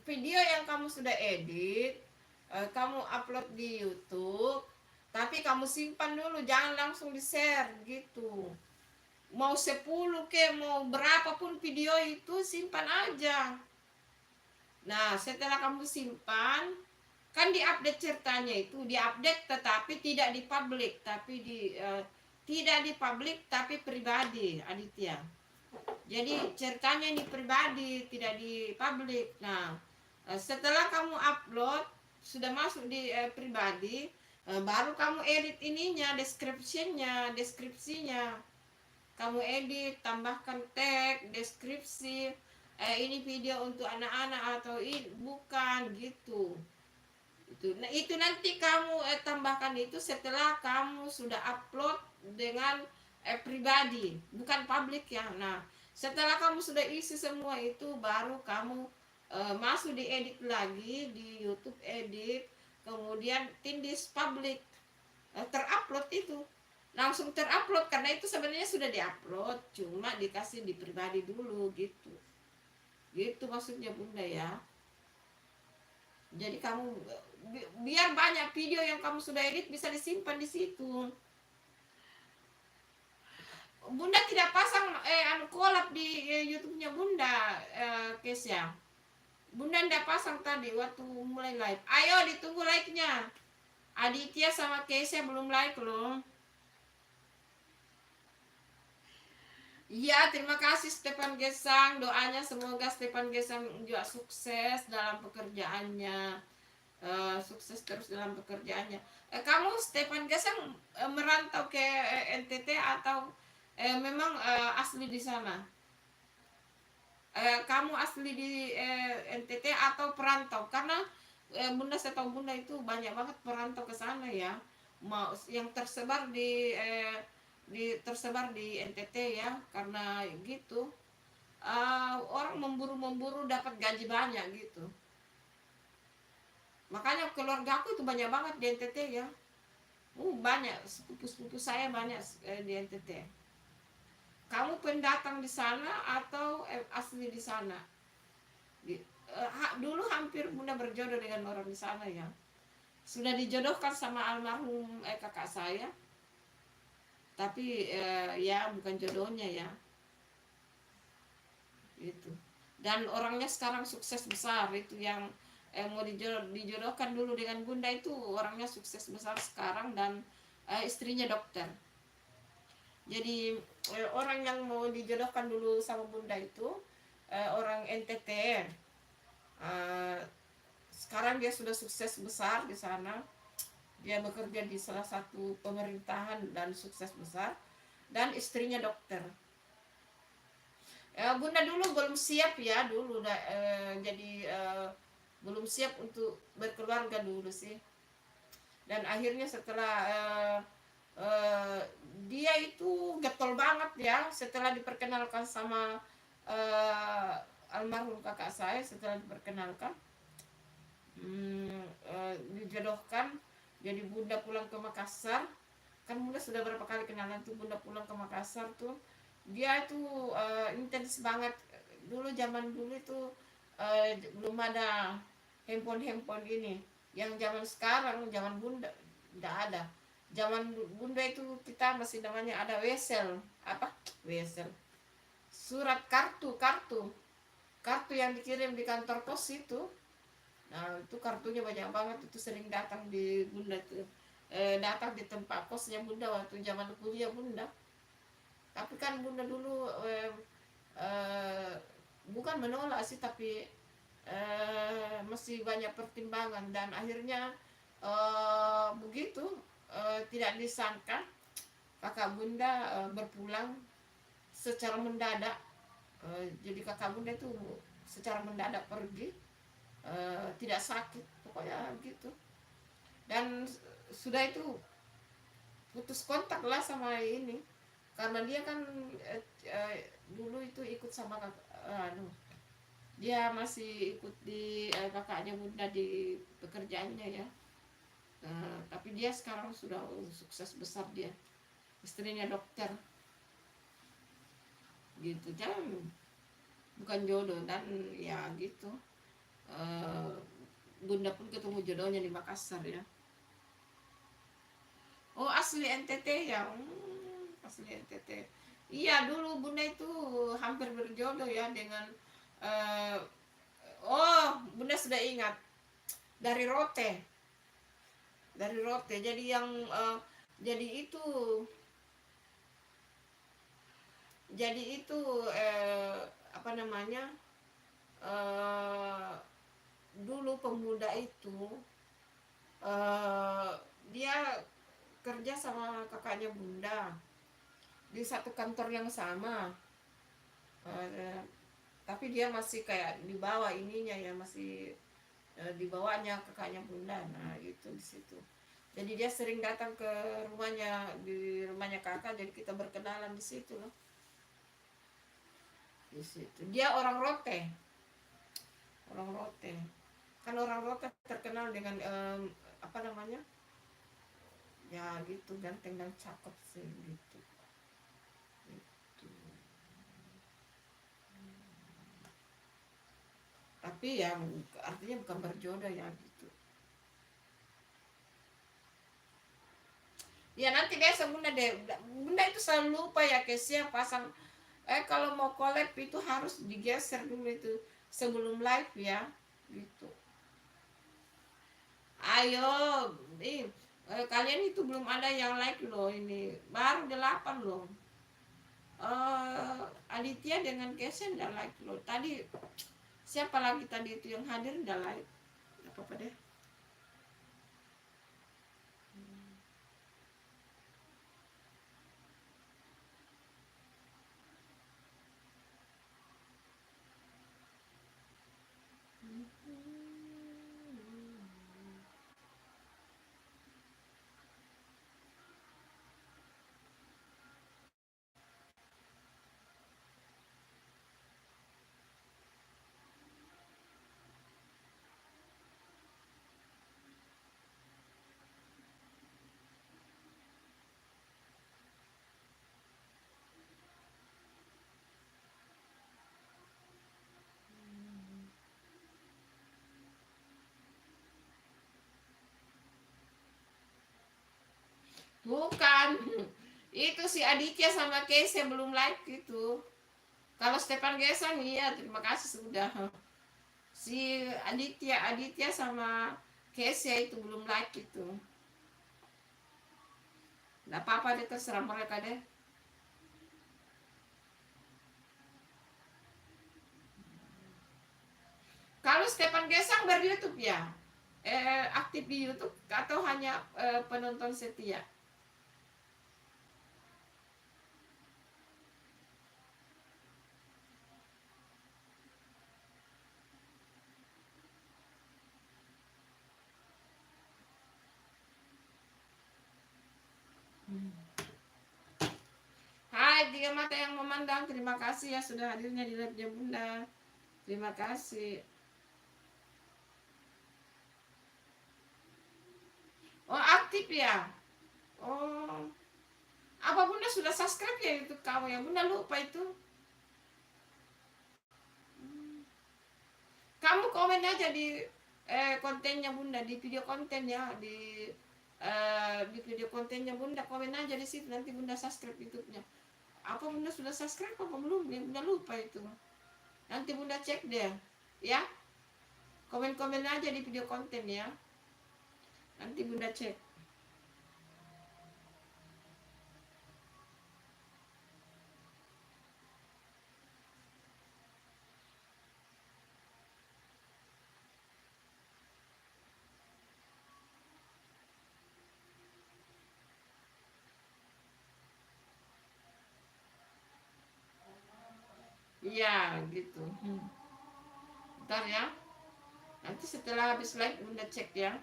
video yang kamu sudah edit, kamu upload di YouTube, tapi kamu simpan dulu, jangan langsung di-share gitu. Mau 10 ke, mau berapapun video itu simpan aja. Nah, setelah kamu simpan, kan diupdate ceritanya itu, diupdate tetapi tidak di publik, tapi tidak di publik tapi pribadi Aditya. Jadi ceritanya ini pribadi, tidak di publik. Nah, setelah kamu upload sudah masuk di pribadi, baru kamu edit ininya, deskripsinya. kamu edit, tambahkan tag, deskripsi, ini video untuk anak-anak atau bukan gitu. Nah itu nanti kamu tambahkan itu setelah kamu sudah upload dengan pribadi, bukan publik ya. Nah setelah kamu sudah isi semua itu, baru kamu masuk di edit lagi di YouTube edit, kemudian tindis publik, terupload itu langsung terupload, karena itu sebenarnya sudah diupload, cuma dikasih di pribadi dulu gitu. Gitu maksudnya Bunda ya. Jadi kamu biar banyak video yang kamu sudah edit bisa disimpan di situ. Bunda tidak pasang collab di YouTube-nya Bunda, Kesya. Bunda tidak pasang tadi waktu mulai live. Ayo ditunggu like-nya. Aditya sama Kesya belum like loh. Iya, terima kasih Stefan Gesang. Doanya semoga Stefan Gesang juga sukses dalam pekerjaannya. Sukses terus dalam pekerjaannya. Kamu Stefan Gesang merantau ke NTT atau memang asli di sana? Kamu asli di NTT atau perantau? Karena Bunda, saya tahu Bunda itu banyak banget perantau ke sana ya. Mau yang tersebar tersebar di NTT ya, karena gitu orang memburu dapat gaji banyak gitu. Makanya keluarga aku itu banyak banget di NTT ya. Banyak sepupu-sepupu saya banyak di NTT. Kamu pendatang di sana atau asli di sana? Dulu hampir Bunda berjodoh dengan orang di sana ya. Sudah dijodohkan sama almarhum kakak saya. Tapi ya bukan jodohnya ya. Itu. Dan orangnya sekarang sukses besar, itu yang mau dijodohkan dulu dengan Bunda itu orangnya sukses besar sekarang, dan istrinya dokter. Jadi orang yang mau dijodohkan dulu sama Bunda itu orang NTT. Sekarang dia sudah sukses besar di sana. Dia bekerja di salah satu pemerintahan dan sukses besar, dan istrinya dokter. Bunda dulu belum siap ya, dulu jadi belum siap untuk berkeluarga dulu sih. Dan akhirnya setelah dia itu getol banget ya, setelah diperkenalkan sama almarhum kakak saya, setelah diperkenalkan dijodohkan, jadi Bunda pulang ke Makassar. Kan Bunda sudah berapa kali kenalan tuh, Bunda pulang ke Makassar tuh, dia itu intens banget. Dulu zaman dulu itu belum ada handphone ini yang zaman sekarang. Zaman Bunda tidak ada. Zaman Bunda itu kita masih namanya ada wesel, apa wesel, surat kartu yang dikirim di kantor pos itu. Nah itu kartunya banyak banget, itu sering datang di Bunda tuh, datang di tempat kosnya Bunda waktu zaman kuliah Bunda. Tapi kan Bunda dulu bukan menolak sih, tapi masih banyak pertimbangan, dan akhirnya begitu tidak disangka kakak Bunda berpulang secara mendadak. Jadi kakak Bunda itu secara mendadak pergi, tidak sakit pokoknya gitu. Dan sudah itu putus kontak lah sama ini, karena dia kan dulu itu ikut sama dia masih ikut di kakaknya Bunda di pekerjaannya ya. Tapi dia sekarang sudah sukses besar, dia istrinya dokter gitu. Jangan, bukan jodoh, dan ya gitu. Bunda pun ketemu jodohnya di Makassar ya. Oh asli NTT ya. Asli NTT. Iya dulu Bunda itu hampir berjodoh ya dengan Bunda sudah ingat, dari Rote. Dari Rote. Jadi yang jadi itu apa namanya? Dulu pemuda itu dia kerja sama kakaknya Bunda. di satu kantor yang sama. Eh, tapi dia masih kayak di bawah ininya ya, masih di bawahnya kakaknya bunda. Nah itu di situ. Jadi dia sering datang ke rumahnya, di rumahnya kakak, jadi kita berkenalan di situ loh. Di situ. Dia orang Rote. Orang Rote. Kan orang Rote terkenal dengan apa namanya? Ya gitu, ganteng dan cakep sih gitu. Gitu. Tapi ya artinya bukan berjodoh ya gitu. Ya nanti besok bunda deh, bunda itu selalu lupa ya Kesia pasang, kalau mau collab itu harus digeser dulu itu sebelum live ya gitu. Ayo nih, kalian itu belum ada yang like loh, ini baru 8 loh. Aditya dengan Kesia udah like loh tadi. Siapa lagi tadi itu yang hadir udah like, apa deh. Bukan, itu si Aditya sama Kesia belum like gitu. Kalau Stefan Gesang iya, terima kasih sudah. Si Aditya sama Kesia itu belum like gitu. Nggak apa-apa deh, terserah mereka deh. Kalau Stefan Gesang ber-YouTube ya, aktif di YouTube atau hanya penonton setia? Hai, Tiga Mata yang Memandang, terima kasih ya sudah hadirnya di live Bunda. Terima kasih. Oh, aktif ya? Oh, apa Bunda sudah subscribe ya YouTube kamu ya? Bunda lupa itu. Kamu komen aja di kontennya Bunda, di video konten ya, di video kontennya Bunda, komen aja di situ, nanti Bunda subscribe YouTube-nya. Apa Bunda sudah subscribe apa belum? Ya, Bunda lupa itu. Nanti Bunda cek deh, ya. Komen-komen aja di video konten ya. Nanti Bunda cek. Iya, gitu. Ntar ya. Nanti setelah habis live Bunda cek ya.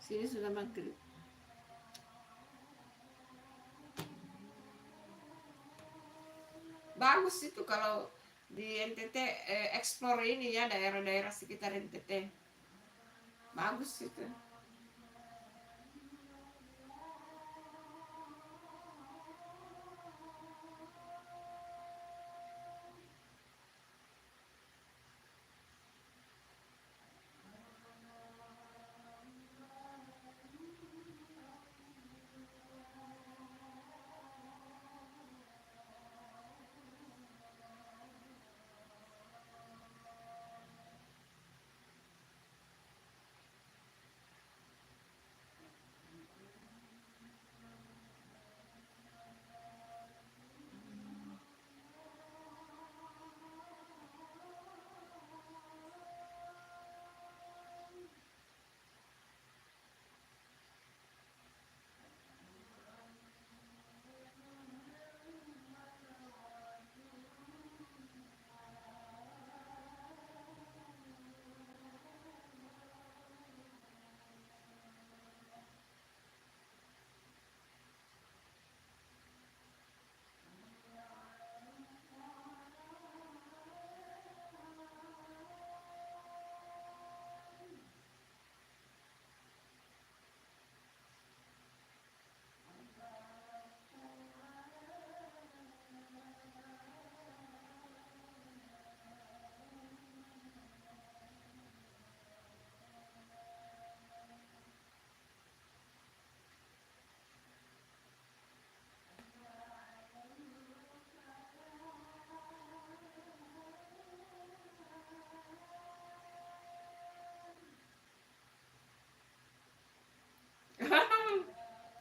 Sini sudah maghrib. Bagus itu kalau di NTT, explore ini ya daerah-daerah sekitar NTT. Bagus itu.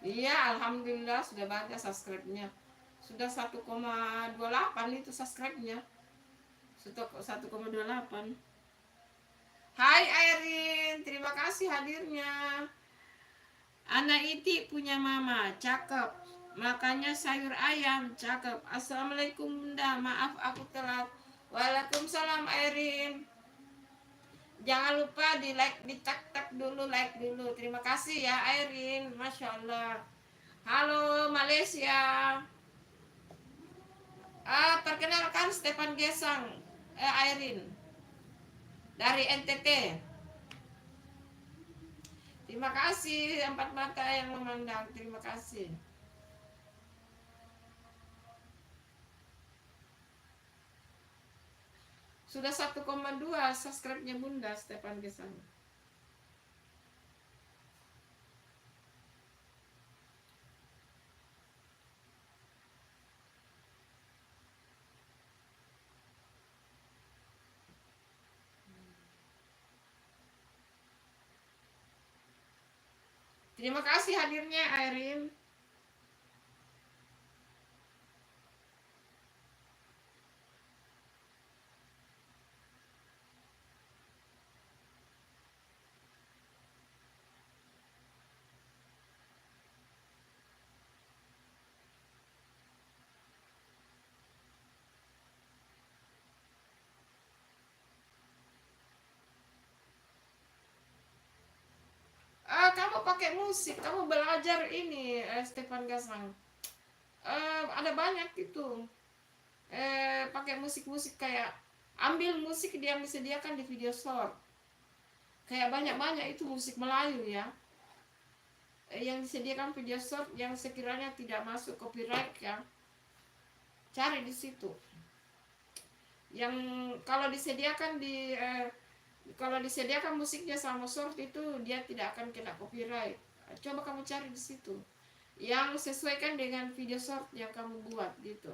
Iya, alhamdulillah sudah banyak subscribe-nya. Sudah 1,28 itu subscribe-nya. 1,28. Hai Airin, terima kasih hadirnya. Anak Iti punya mama, cakep. Makanya sayur ayam, cakep. Assalamualaikum Bunda, maaf aku telat. Waalaikumsalam Airin. Jangan lupa di like, di tak dulu, like dulu. Terima kasih ya Airin, Masya Allah. Halo Malaysia. Perkenalkan Stefan Gesang, Airin dari NTT. Terima kasih empat mata yang memandang. Terima kasih. Sudah 1,2 subscribe-nya Bunda Stefan Gesang. Terima kasih hadirnya Airin. Kamu pakai musik, kamu belajar ini Stefan Gasang. Ada banyak itu. Pakai musik-musik kayak ambil musik yang disediakan di video short. Kayak banyak-banyak itu musik Melayu ya. Yang disediakan video short yang sekiranya tidak masuk copyright ya. Cari di situ. Yang kalau disediakan kalau disediakan musiknya sama short itu dia tidak akan kena copyright. Coba kamu cari di situ yang sesuaikan dengan video short yang kamu buat gitu.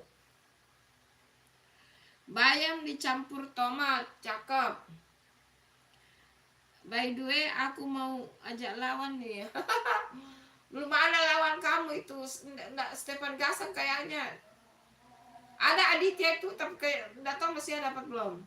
Bayam dicampur tomat, cakep. By the way, aku mau ajak lawan nih. Belum ada lawan kamu itu, Stefan Gasang kayaknya. Ada Aditya itu, tapi kayak nggak tahu masih dapat belum.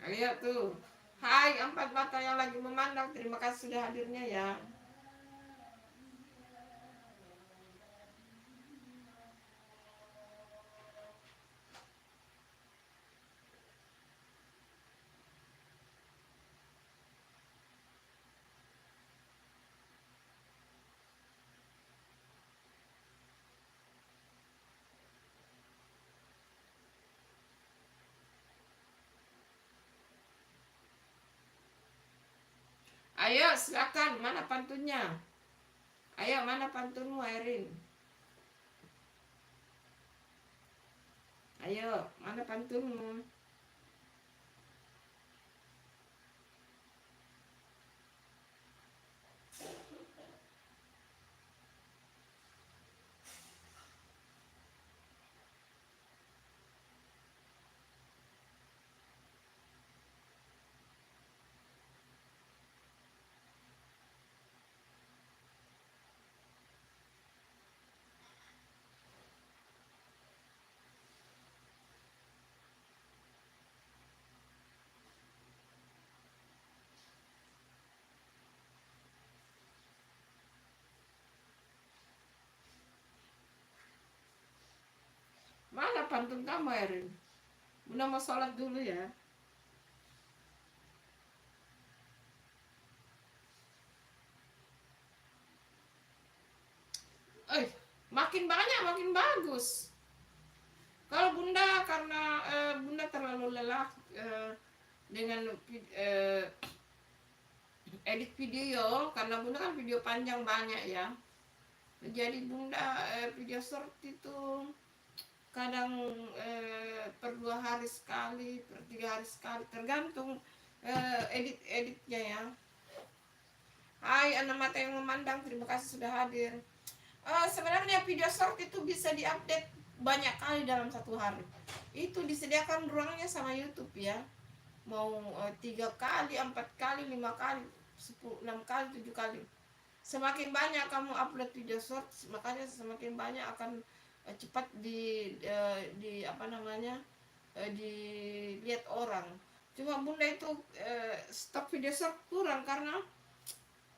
Lihat tuh. Hai empat mata yang lagi memandang, terima kasih sudah hadirnya ya. Ayo silakan, mana pantunnya? Ayo mana pantunmu Erin? Ayo mana pantunmu? Mana pantun kamu Erin? Bunda mau sholat dulu ya. Makin banyak makin bagus. Kalau Bunda karena Bunda terlalu lelah dengan edit video, karena bunda kan video panjang banyak ya. Jadi bunda video short itu kadang per 2 hari sekali, per 3 hari sekali, tergantung editnya ya. Hai anak mata yang memandang, terima kasih sudah hadir. Sebenarnya video short itu bisa diupdate banyak kali dalam 1 hari. Itu disediakan ruangnya sama YouTube ya. Mau 3 kali, 4 kali, 5 kali, 10, 6 kali, 7 kali. Semakin banyak kamu upload video short, makanya semakin banyak akan cepat di apa namanya, dilihat orang. Cuma bunda itu stok video short kurang, karena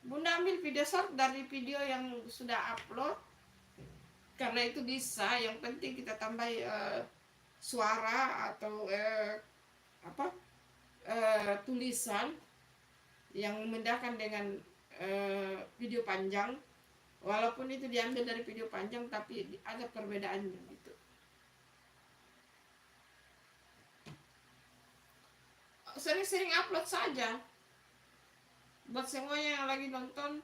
bunda ambil video short dari video yang sudah upload, karena itu bisa. Yang penting kita tambah suara atau apa tulisan yang membedakan dengan video panjang, walaupun itu diambil dari video panjang tapi ada perbedaannya gitu. Sering-sering upload saja. Buat semuanya yang lagi nonton,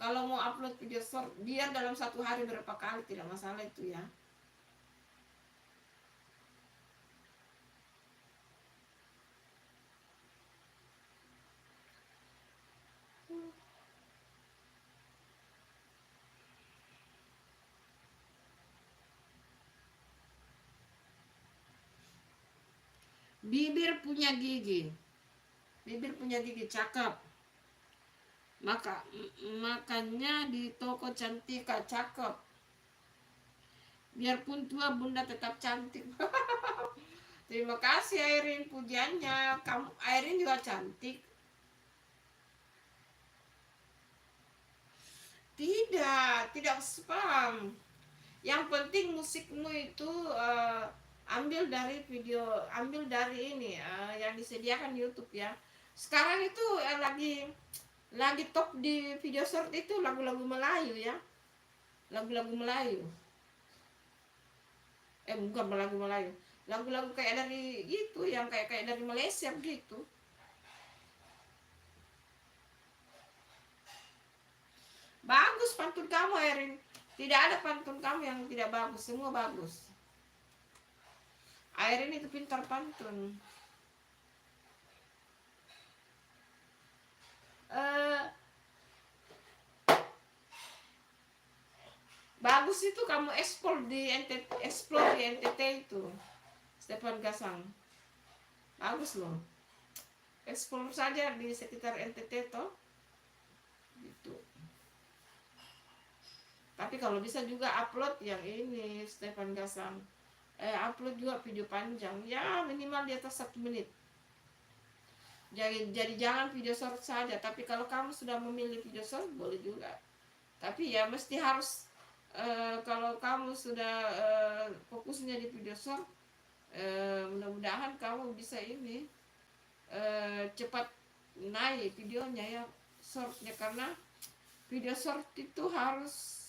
kalau mau upload video short, biar dalam 1 hari berapa kali, tidak masalah itu ya. Bibir punya gigi, bibir punya gigi cakep. Makanya di toko Cantika cakep. Biarpun tua bunda tetap cantik. Terima kasih Airin pujiannya. Kamu Airin juga cantik. Tidak spam. Yang penting musikmu itu ambil dari video, ambil dari ini yang disediakan YouTube ya. Sekarang itu lagi top di video short itu lagu-lagu Melayu ya. Lagu-lagu Melayu. Bukan lagu Melayu. Lagu-lagu kayak dari gitu, yang kayak dari Malaysia gitu. Bagus pantun kamu Erin. Tidak ada pantun kamu yang tidak bagus, semua bagus. Erin itu pintar pantun. Bagus itu kamu explore di NTT itu. Stefan Gasang. Bagus loh. Explore saja di sekitar NTT toh. Gitu. Tapi kalau bisa juga upload yang ini Stefan Gasang. Upload juga video panjang. Ya minimal di atas 1 menit. Jadi jangan video short saja. Tapi kalau kamu sudah memilih video short boleh juga. Tapi ya mesti harus kalau kamu sudah fokusnya di video short, mudah-mudahan kamu bisa ini cepat naik videonya ya, shortnya, karena video short itu harus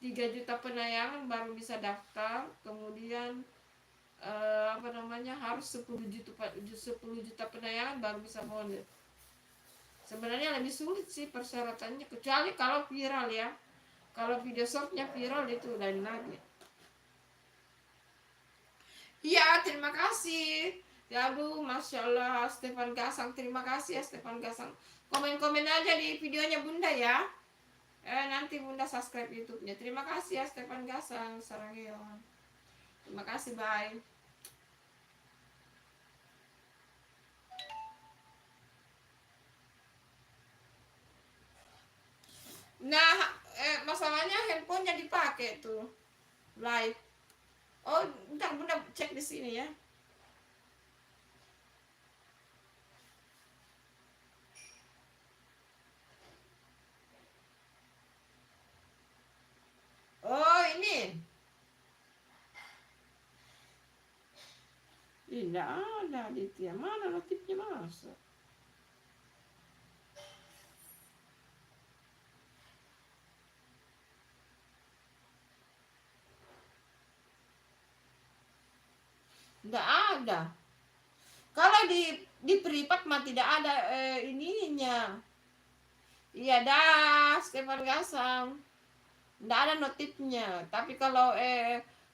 3 juta penayangan baru bisa daftar, kemudian harus 10 juta penayangan baru bisa monet. Sebenarnya lebih sulit sih persyaratannya, kecuali kalau viral ya. Kalau video shortnya viral itu lain lagi. Iya, terima kasih. Ya aduh, Masya Allah, Stefan Gasang. Terima kasih ya Stefan Gasang. Komen-komen aja di videonya bunda ya. Nanti bunda subscribe YouTube-nya. Terima kasih ya Stefan Gasang. Sarangeon. Terima kasih, bye. Nah, masalahnya handphonenya dipakai tuh live. Oh, bentar bunda cek di sini ya. Oh, ini. Tidak ada Aditya. Mana notifnya masuk? Nggak ada. Kalau di Di privat mah tidak ada ininya. Iya dah, Stefan Gasam. Tidak ada notifnya. Tapi kalau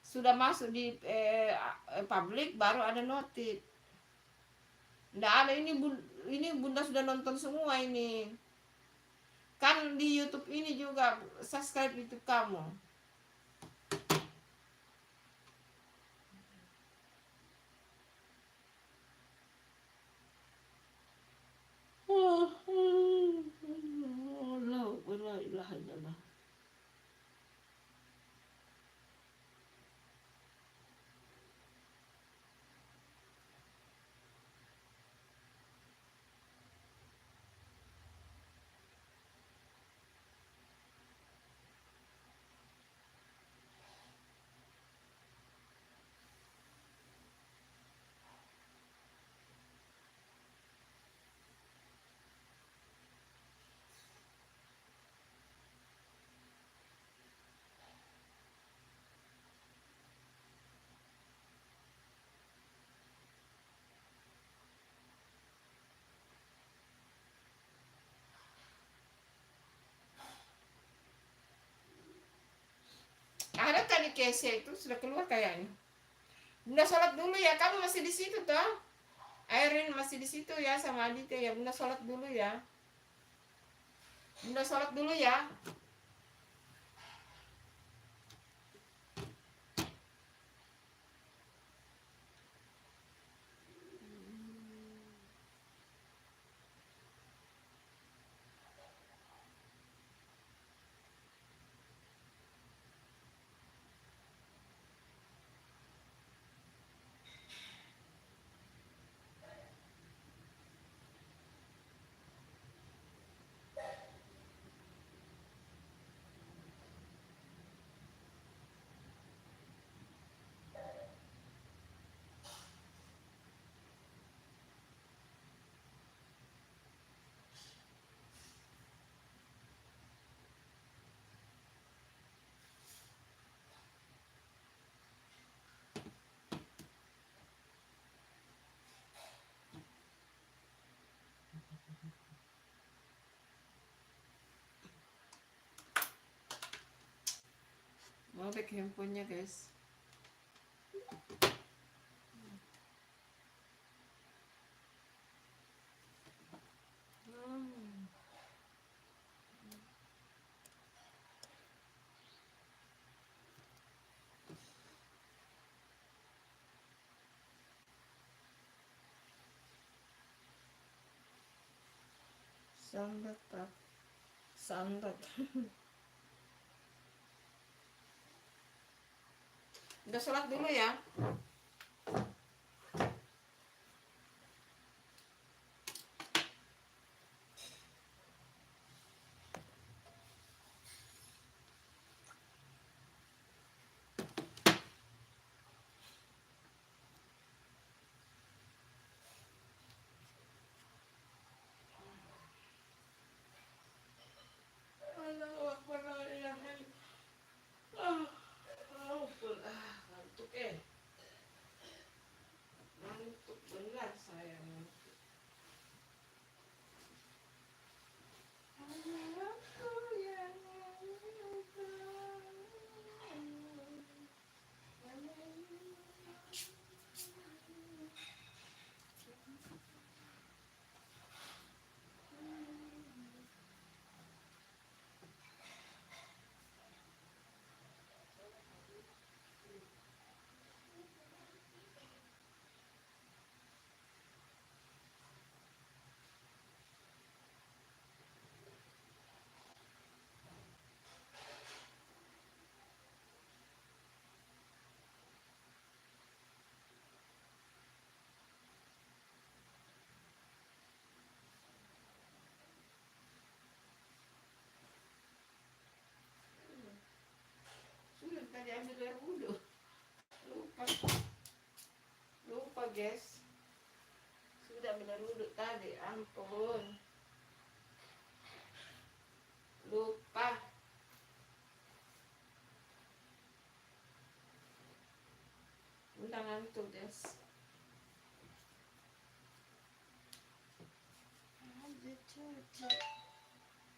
sudah masuk di publik baru ada notif. Tidak ada ini Bunda sudah nonton semua ini. Kan di YouTube ini juga subscribe YouTube kamu. La ilaha illallah. Ada tadi Kesia itu sudah keluar kayaknya. Bunda sholat dulu ya, kamu masih di situ toh? Airin masih di situ ya sama Aditya ya. Bunda sholat dulu ya. Bunda sholat dulu ya. Mau pakai handphonenya guys. Sandat pak. Sandat. Udah sholat dulu ya. Allahu Akbar, la ilaha illallah. Ngantuk ngantuk benar saya. Sudah tadi ambil air wudhu. Lupa. Lupa guys. Sudah ambil air wudhu tadi. Ampun. Lupa. Udah ngantuk guys.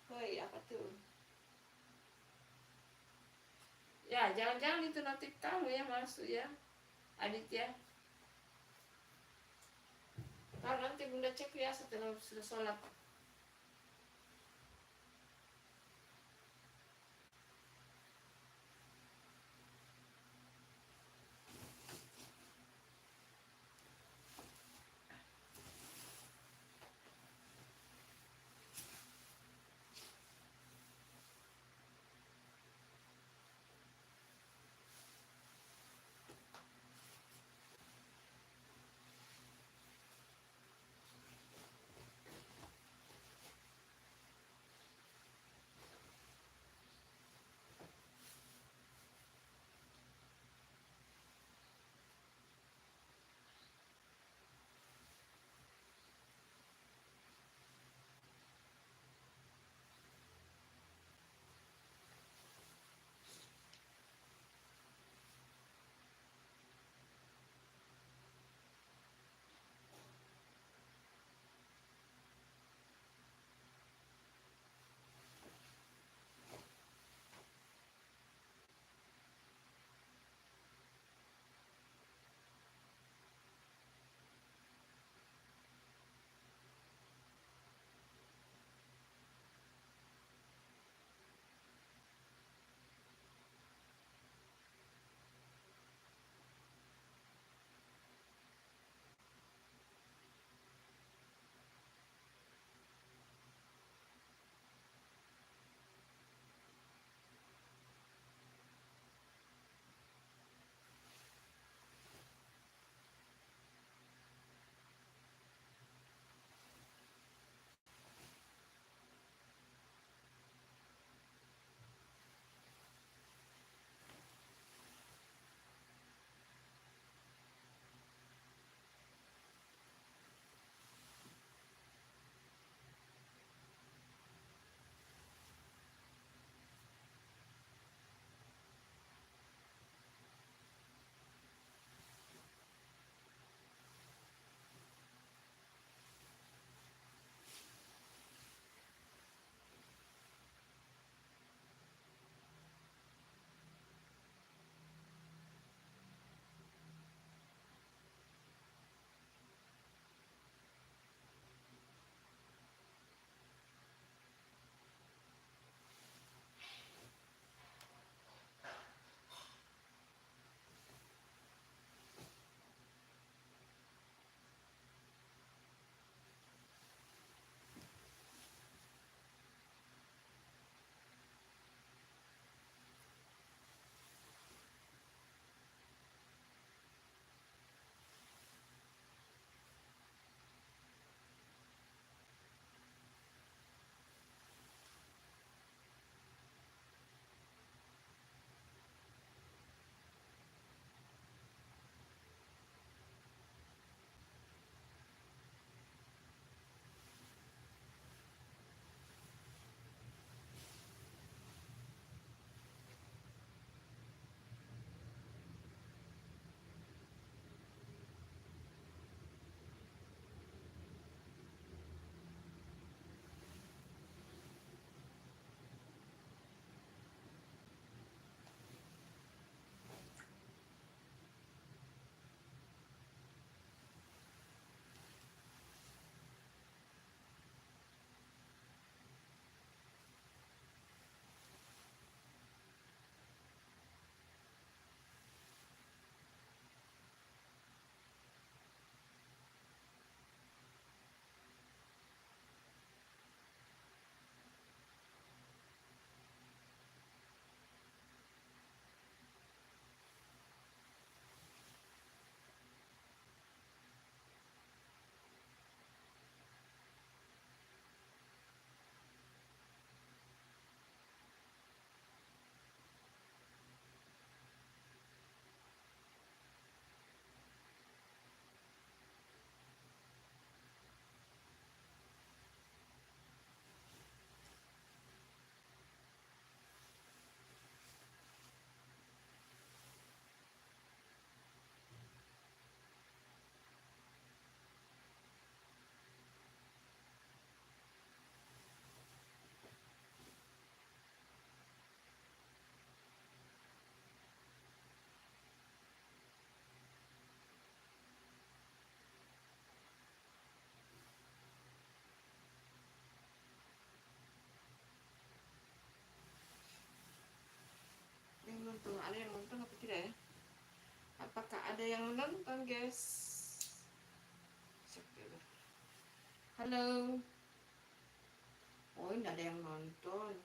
Woi, apa tuh? Ya, jangan-jangan itu notif kamu ya masuk ya, Aditya. Kalau nanti Bunda cek ya setelah sudah sholat. ada yang menonton guys. Halo. Oh ini ada yang nonton.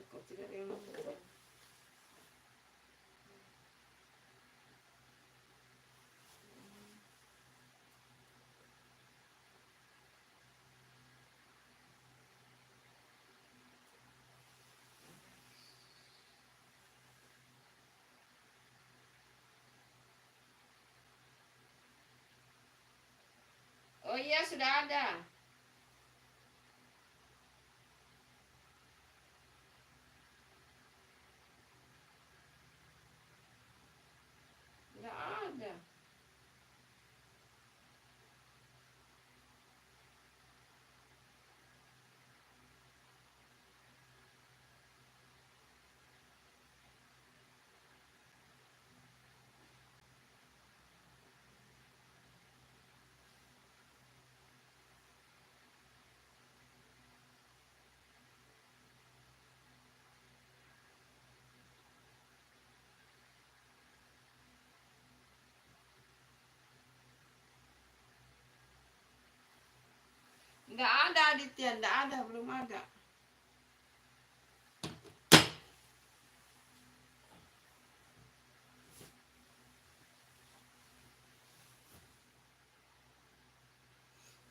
Kok tidak ada yang nonton? Oh iya sudah ada. Nggak ada. Nggak ada Aditya, nggak ada, belum ada.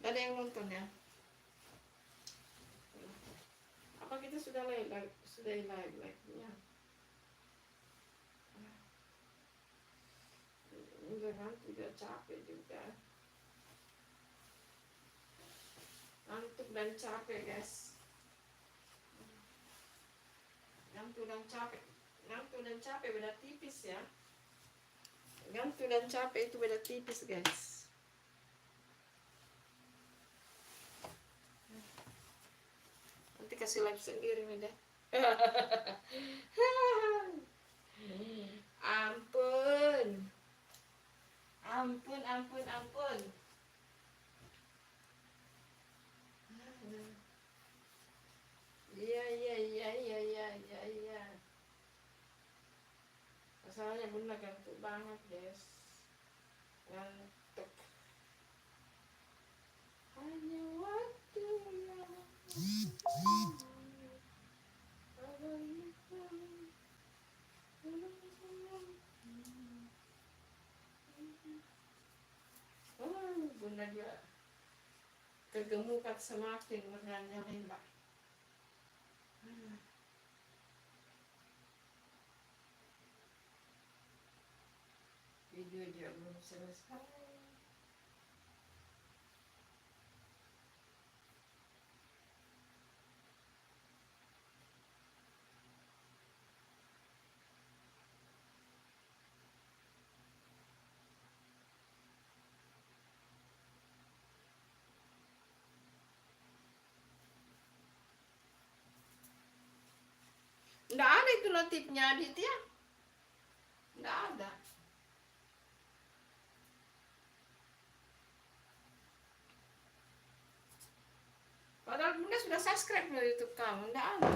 Nggak ada yang nonton ya. Apa kita sudah live live-nya? Jangan tidak capek juga. Ngantuk dan capek guys. Ngantuk dan capek beda tipis ya. Ngantuk dan capek itu beda tipis guys. Nanti kasih live sendiri nih deh. Ampun. Ampun. Iya. Masalahnya bunda ngantuk banget guys. Ngantuk. Hanya waktu yang bunda juga kegemukan semakin menyala. Video dia belum selesai. Nggak ada itu notifnya Aditya. Nggak ada. Padahal bunda sudah subscribe loh YouTube kamu. Nggak ada.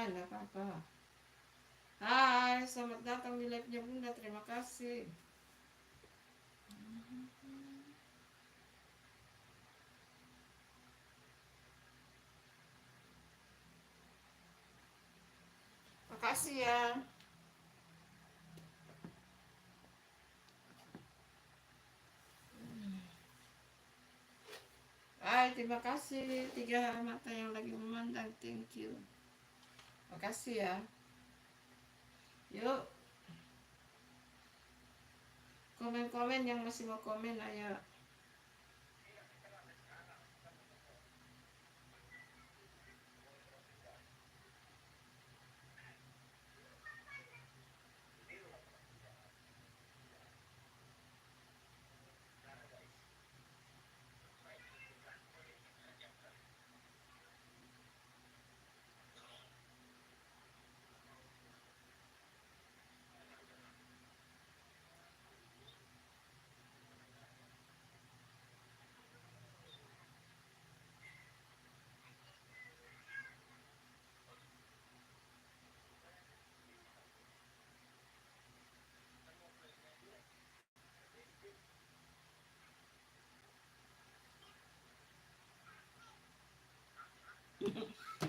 enggak apa-apa. Hai, selamat datang di live-nya Bunda, terima kasih. Makasih ya. Hai, terima kasih. 3 mata yang lagi memandang, thank you. Makasih ya. Yuk, komen-komen yang masih mau komen, ayo.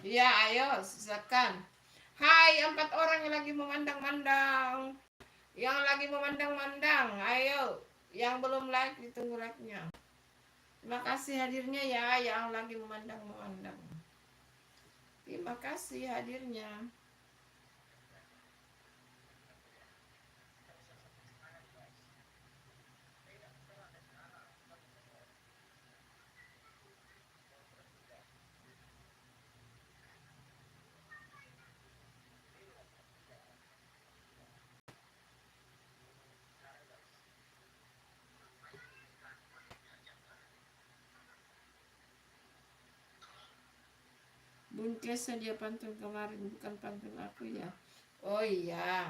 Iya, ayo, silakan. Hai, 4 orang yang lagi memandang-mandang. Yang lagi memandang-mandang, ayo. Yang belum like, ditunggu like-nya. Terima kasih hadirnya ya, yang lagi memandang-memandang. Terima kasih hadirnya. Bunkes dia pantun kemarin, bukan pantun aku ya. Oh iya.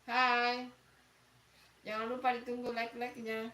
Hai. Jangan lupa ditunggu like-like-nya.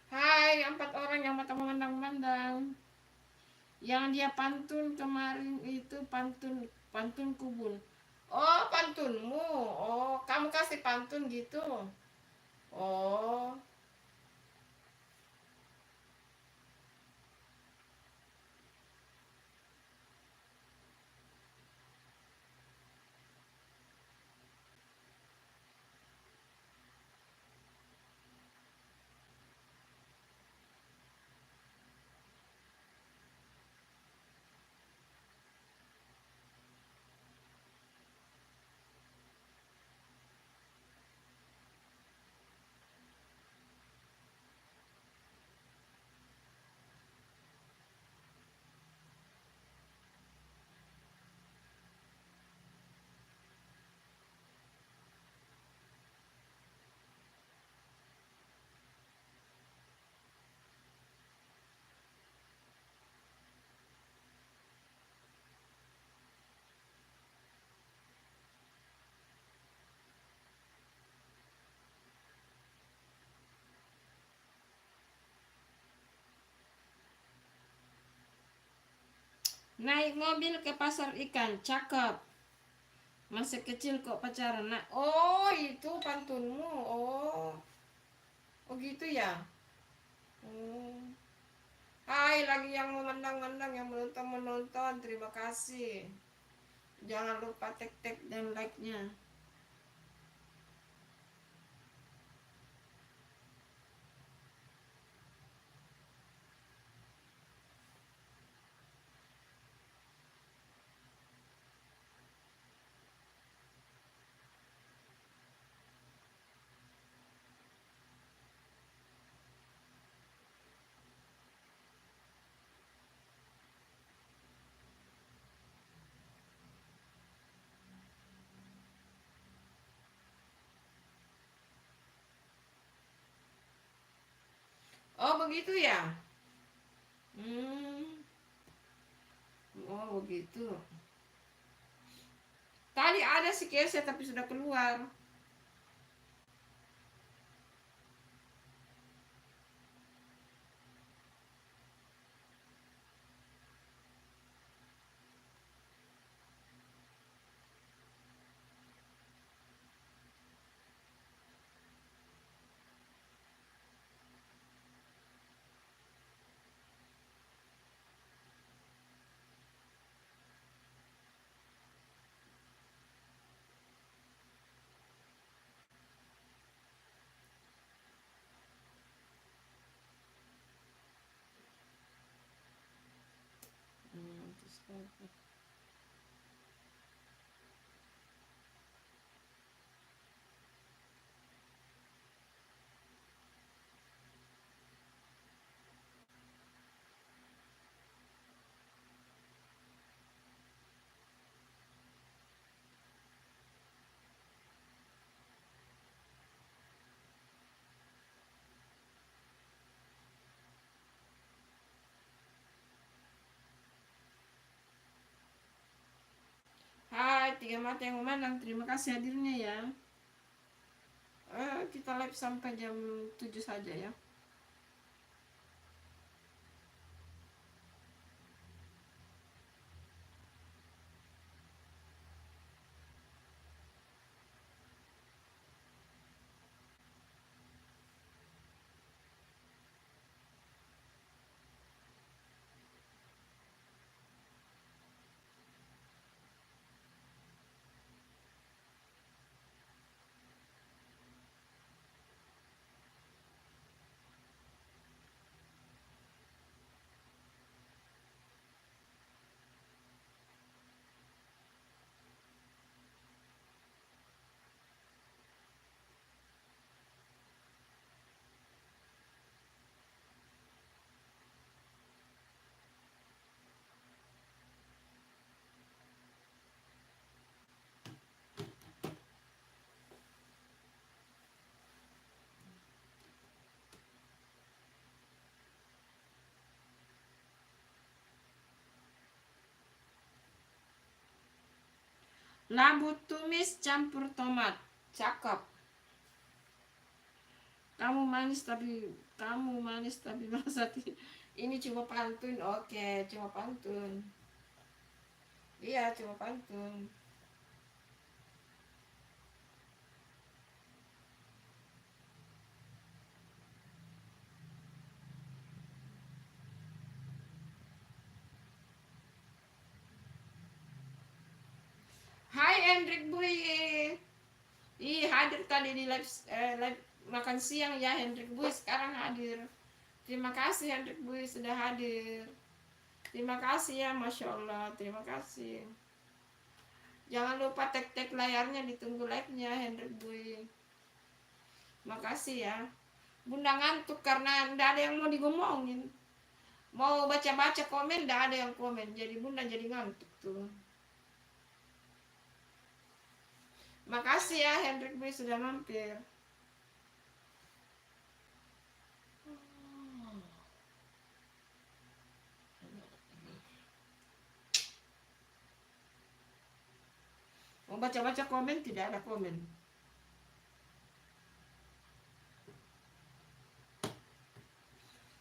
Hai, 4 orang yang mata memandang-mandang. Yang dia pantun kemarin itu pantun pantun kubun. Oh, pantunmu. Oh, kamu kasih pantun gitu. Oh, Naik mobil ke pasar ikan, cakep. Masih kecil kok pacaran. Nah, oh itu pantunmu. Oh, oh gitu ya. Oh. Hai lagi yang memandang-mandang, yang menonton-menonton, terima kasih. Jangan lupa tag-tag dan like-nya. Oh begitu ya. Hmm. Oh begitu. Tadi ada si Kese tapi sudah keluar. Hmm, terus apa? Hai, tiga mata yang memandang. Terima kasih hadirnya ya. Kita live sampai jam 7 saja ya. Labu tumis campur tomat. Cakep. Kamu manis tapi merasa ini cuma pantun. Oke, cuma pantun. Iya, cuma pantun. Hai Hendrik Bui. Ih, hadir tadi di live makan siang ya Hendrik Bui, sekarang hadir. Terima kasih Hendrik Bui sudah hadir. Terima kasih ya, Masya Allah. Terima kasih. Jangan lupa tag-tag layarnya, ditunggu like-nya Hendrik Bui. Makasih ya. Bunda ngantuk karena ndak ada yang mau digomongin. Mau baca-baca komen, ndak ada yang komen. Jadi Bunda jadi ngantuk tuh. Makasih ya Hendrik Bui sudah mampir. Mau baca-baca komen, tidak ada komen.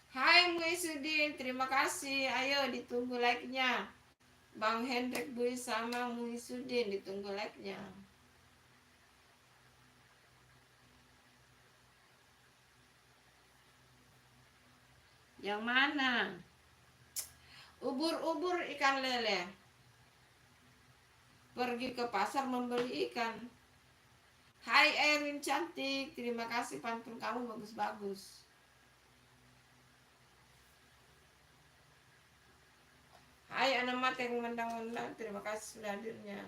Hai Muisudin, terima kasih. Ayo ditunggu like-nya. Bang Hendrik Boy sama Muhyiddin, ditunggu like-nya. Yang mana? Ubur-ubur ikan lele. Pergi ke pasar membeli ikan. Hai Erin cantik, terima kasih pantun kamu bagus-bagus. Hai anak mata yang mendang-mendang, terima kasih sudah hadirnya.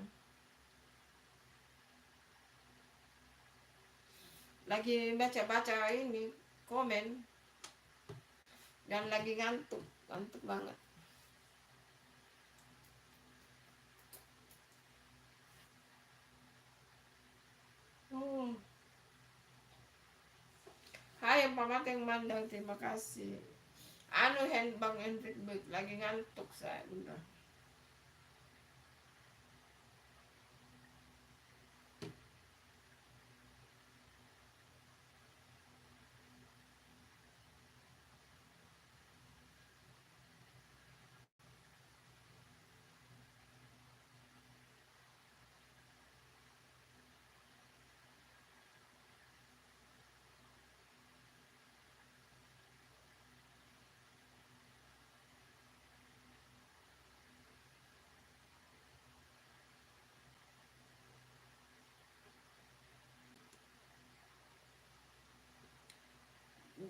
Lagi baca-baca ini komen dan lagi ngantuk banget. Hai Pamat yang mandang, terima kasih. Anu Bang Hendrik Beck lagi ngantuk saya udah.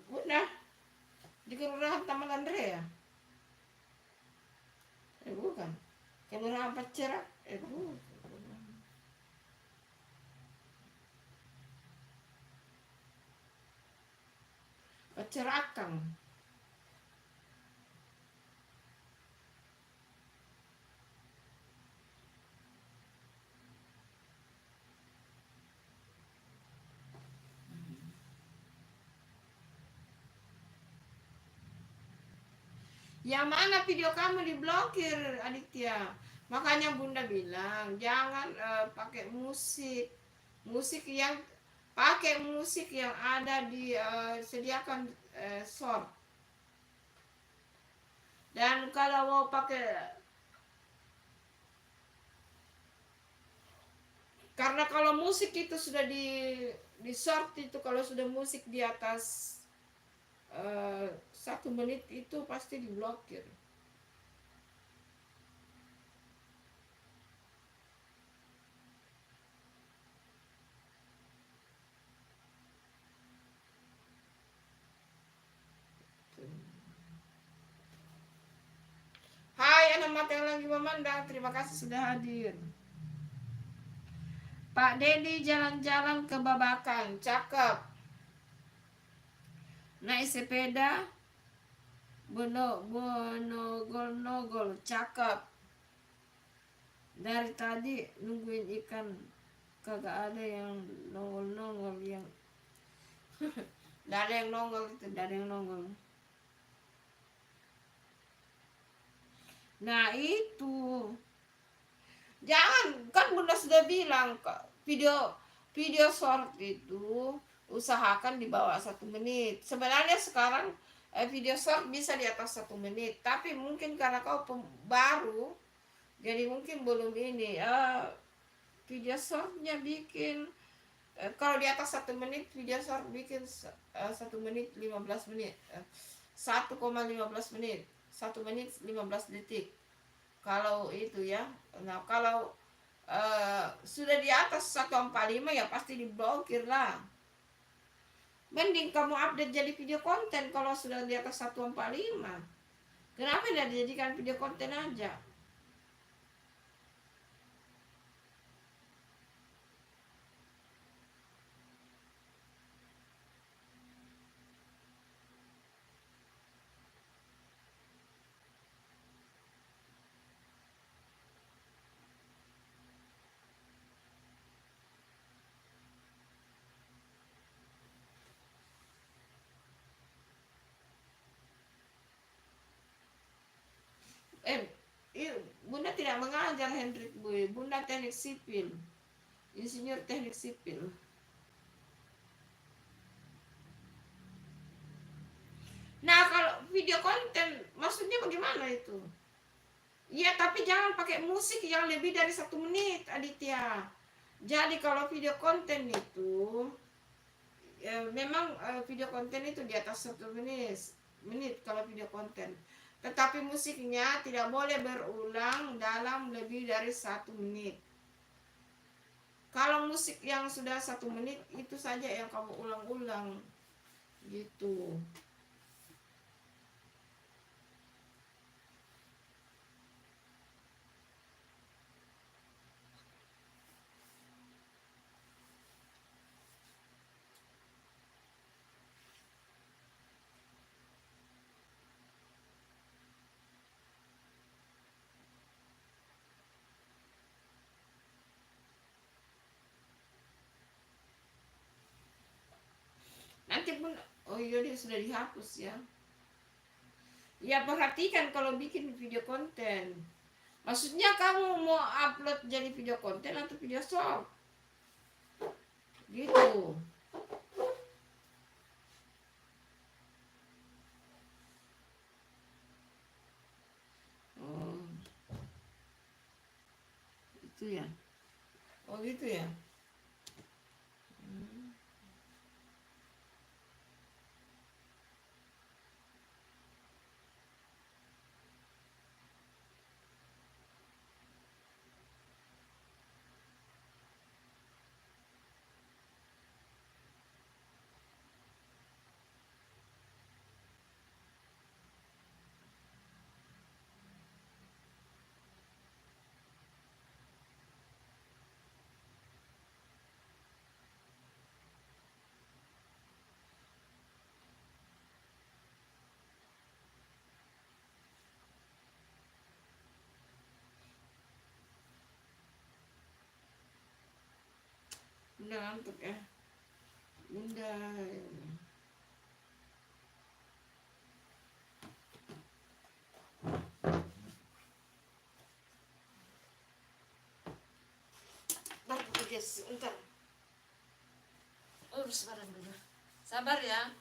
Udah di kelurahan Taman Andrea. Bukan. Kelurahan Pecerak. Bukan. Pecerakang. Yang mana video kamu diblokir, Aditya? Makanya Bunda bilang jangan pakai musik. Pakai musik yang ada di sediakan short. Dan kalau mau pakai, karena kalau musik itu sudah di short itu, kalau sudah musik di atas 1 menit itu pasti diblokir. Hai anak mata yang lagi memandang, terima kasih sudah hadir. Pak Dedi jalan-jalan ke Babakan, cakep. Naik sepeda, bonogol, cakep. Dari tadi nungguin ikan, kagak ada yang nongol yang Gak ada yang nongol. Nah itu, jangan, kan Bunda sudah bilang kok, video short itu usahakan di bawah 1 menit. Sebenarnya sekarang video short bisa di atas 1 menit, tapi mungkin karena kau baru, jadi mungkin belum ini. Video shortnya bikin kalau di atas 1 menit, video short bikin 1 menit 15 menit, 1,15 menit, 1 menit 15 detik. Kalau itu ya, nah kalau sudah di atas 145 ya pasti diblokir lah. Mending kamu update jadi video konten kalau sudah di atas 145. Kenapa tidak dijadikan video konten aja? Bunda tidak mengajar Hendrik Boy, Bunda teknik sipil, insinyur teknik sipil. Nah kalau video konten maksudnya bagaimana itu? Iya, tapi jangan pakai musik yang lebih dari 1 menit, Aditya. Jadi kalau video konten itu, memang video konten itu di atas 1 menit kalau video konten. Tetapi musiknya tidak boleh berulang dalam lebih dari 1 menit. Kalau musik yang sudah 1 menit itu saja yang kamu ulang-ulang gitu. Nanti pun, oh iya dia sudah dihapus ya. Ya perhatikan kalau bikin video konten. Maksudnya kamu mau upload jadi video konten atau video short? Gitu. Oh, itu ya. Oh gitu ya. Hmm. Bunda ngantuk ya. Bunda. Ntar bekerja sebentar. Oh, sabar dulu. Sabar ya.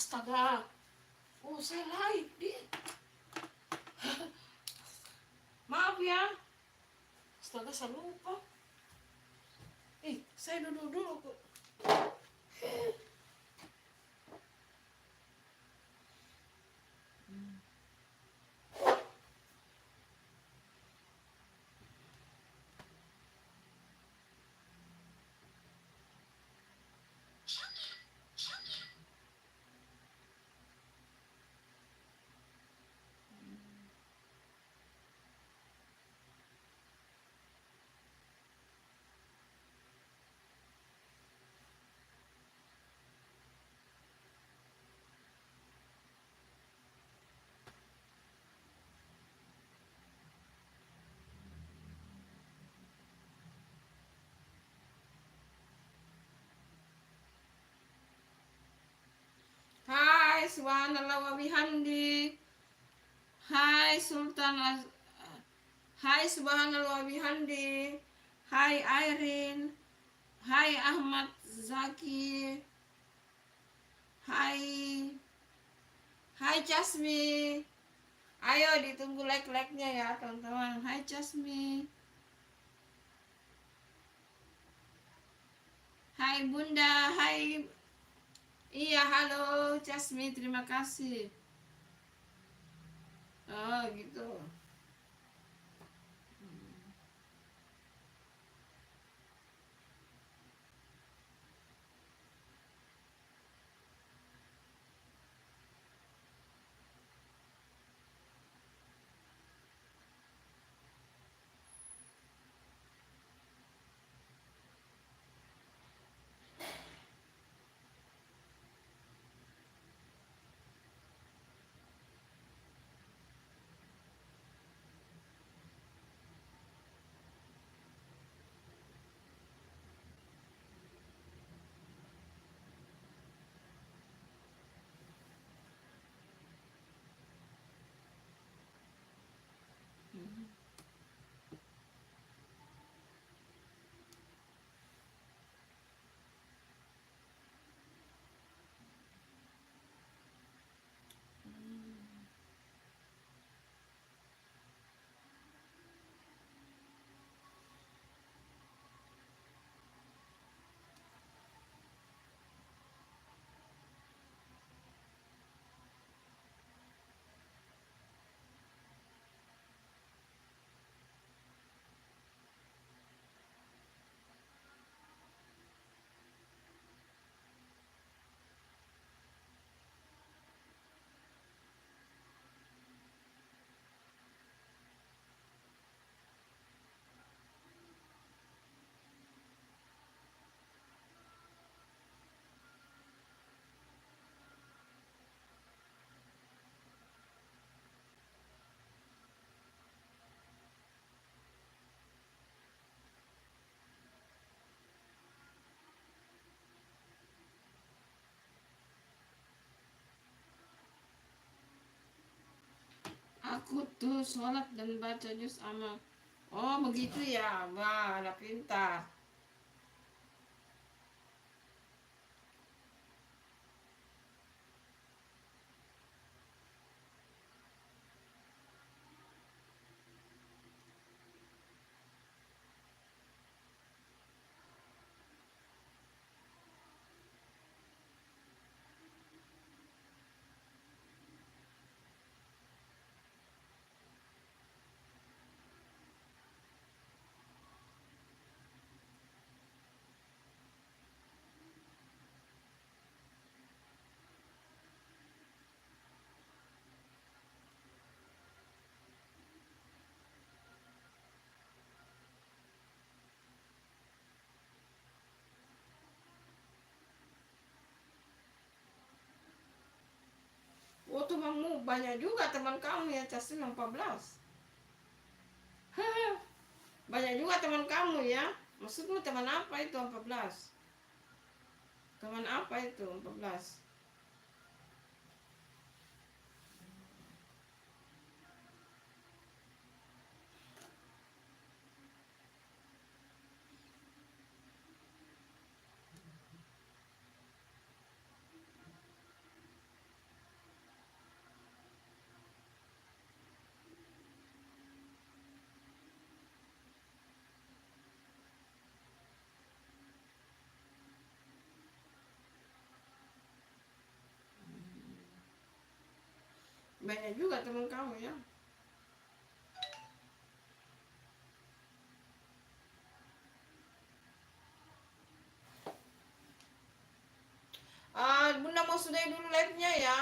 Astaga. Oh, saya live di. Maaf ya. Astaga, saya lupa. Saya duduk dulu kok. Hai, subhanallah wa bihamdi. Hai Sultan. Hai subhanallah wa bihamdi. Hai Airin. Hai Ahmad Zaki. Hai. Hai Jasmi. Ayo ditunggu like-like-nya ya teman-teman. Hai Jasmi. Hai Bunda. Hai. Iya, halo Jasmi, terima kasih. Oh gitu. Aku tuh sholat dan baca juz amal. Oh begitu ya, wah anak pintar. Oh temanmu banyak juga teman kamu ya, Casin 14. Banyak juga teman kamu ya. Maksudmu teman apa itu 14? Teman apa itu 14? banyak juga teman kamu ya. Bunda mau sudahi dulu live-nya ya.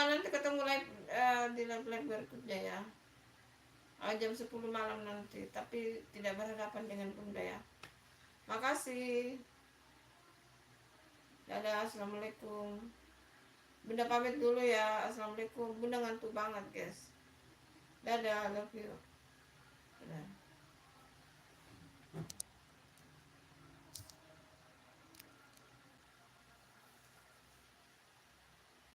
Nanti ketemu live di live berikutnya ya. Jam 10 malam nanti, tapi tidak berhadapan dengan Bunda ya. Makasih. Dadah, assalamualaikum. Bunda pamit dulu ya. Assalamualaikum. Bunda ngantuk banget guys. Dadah, love you.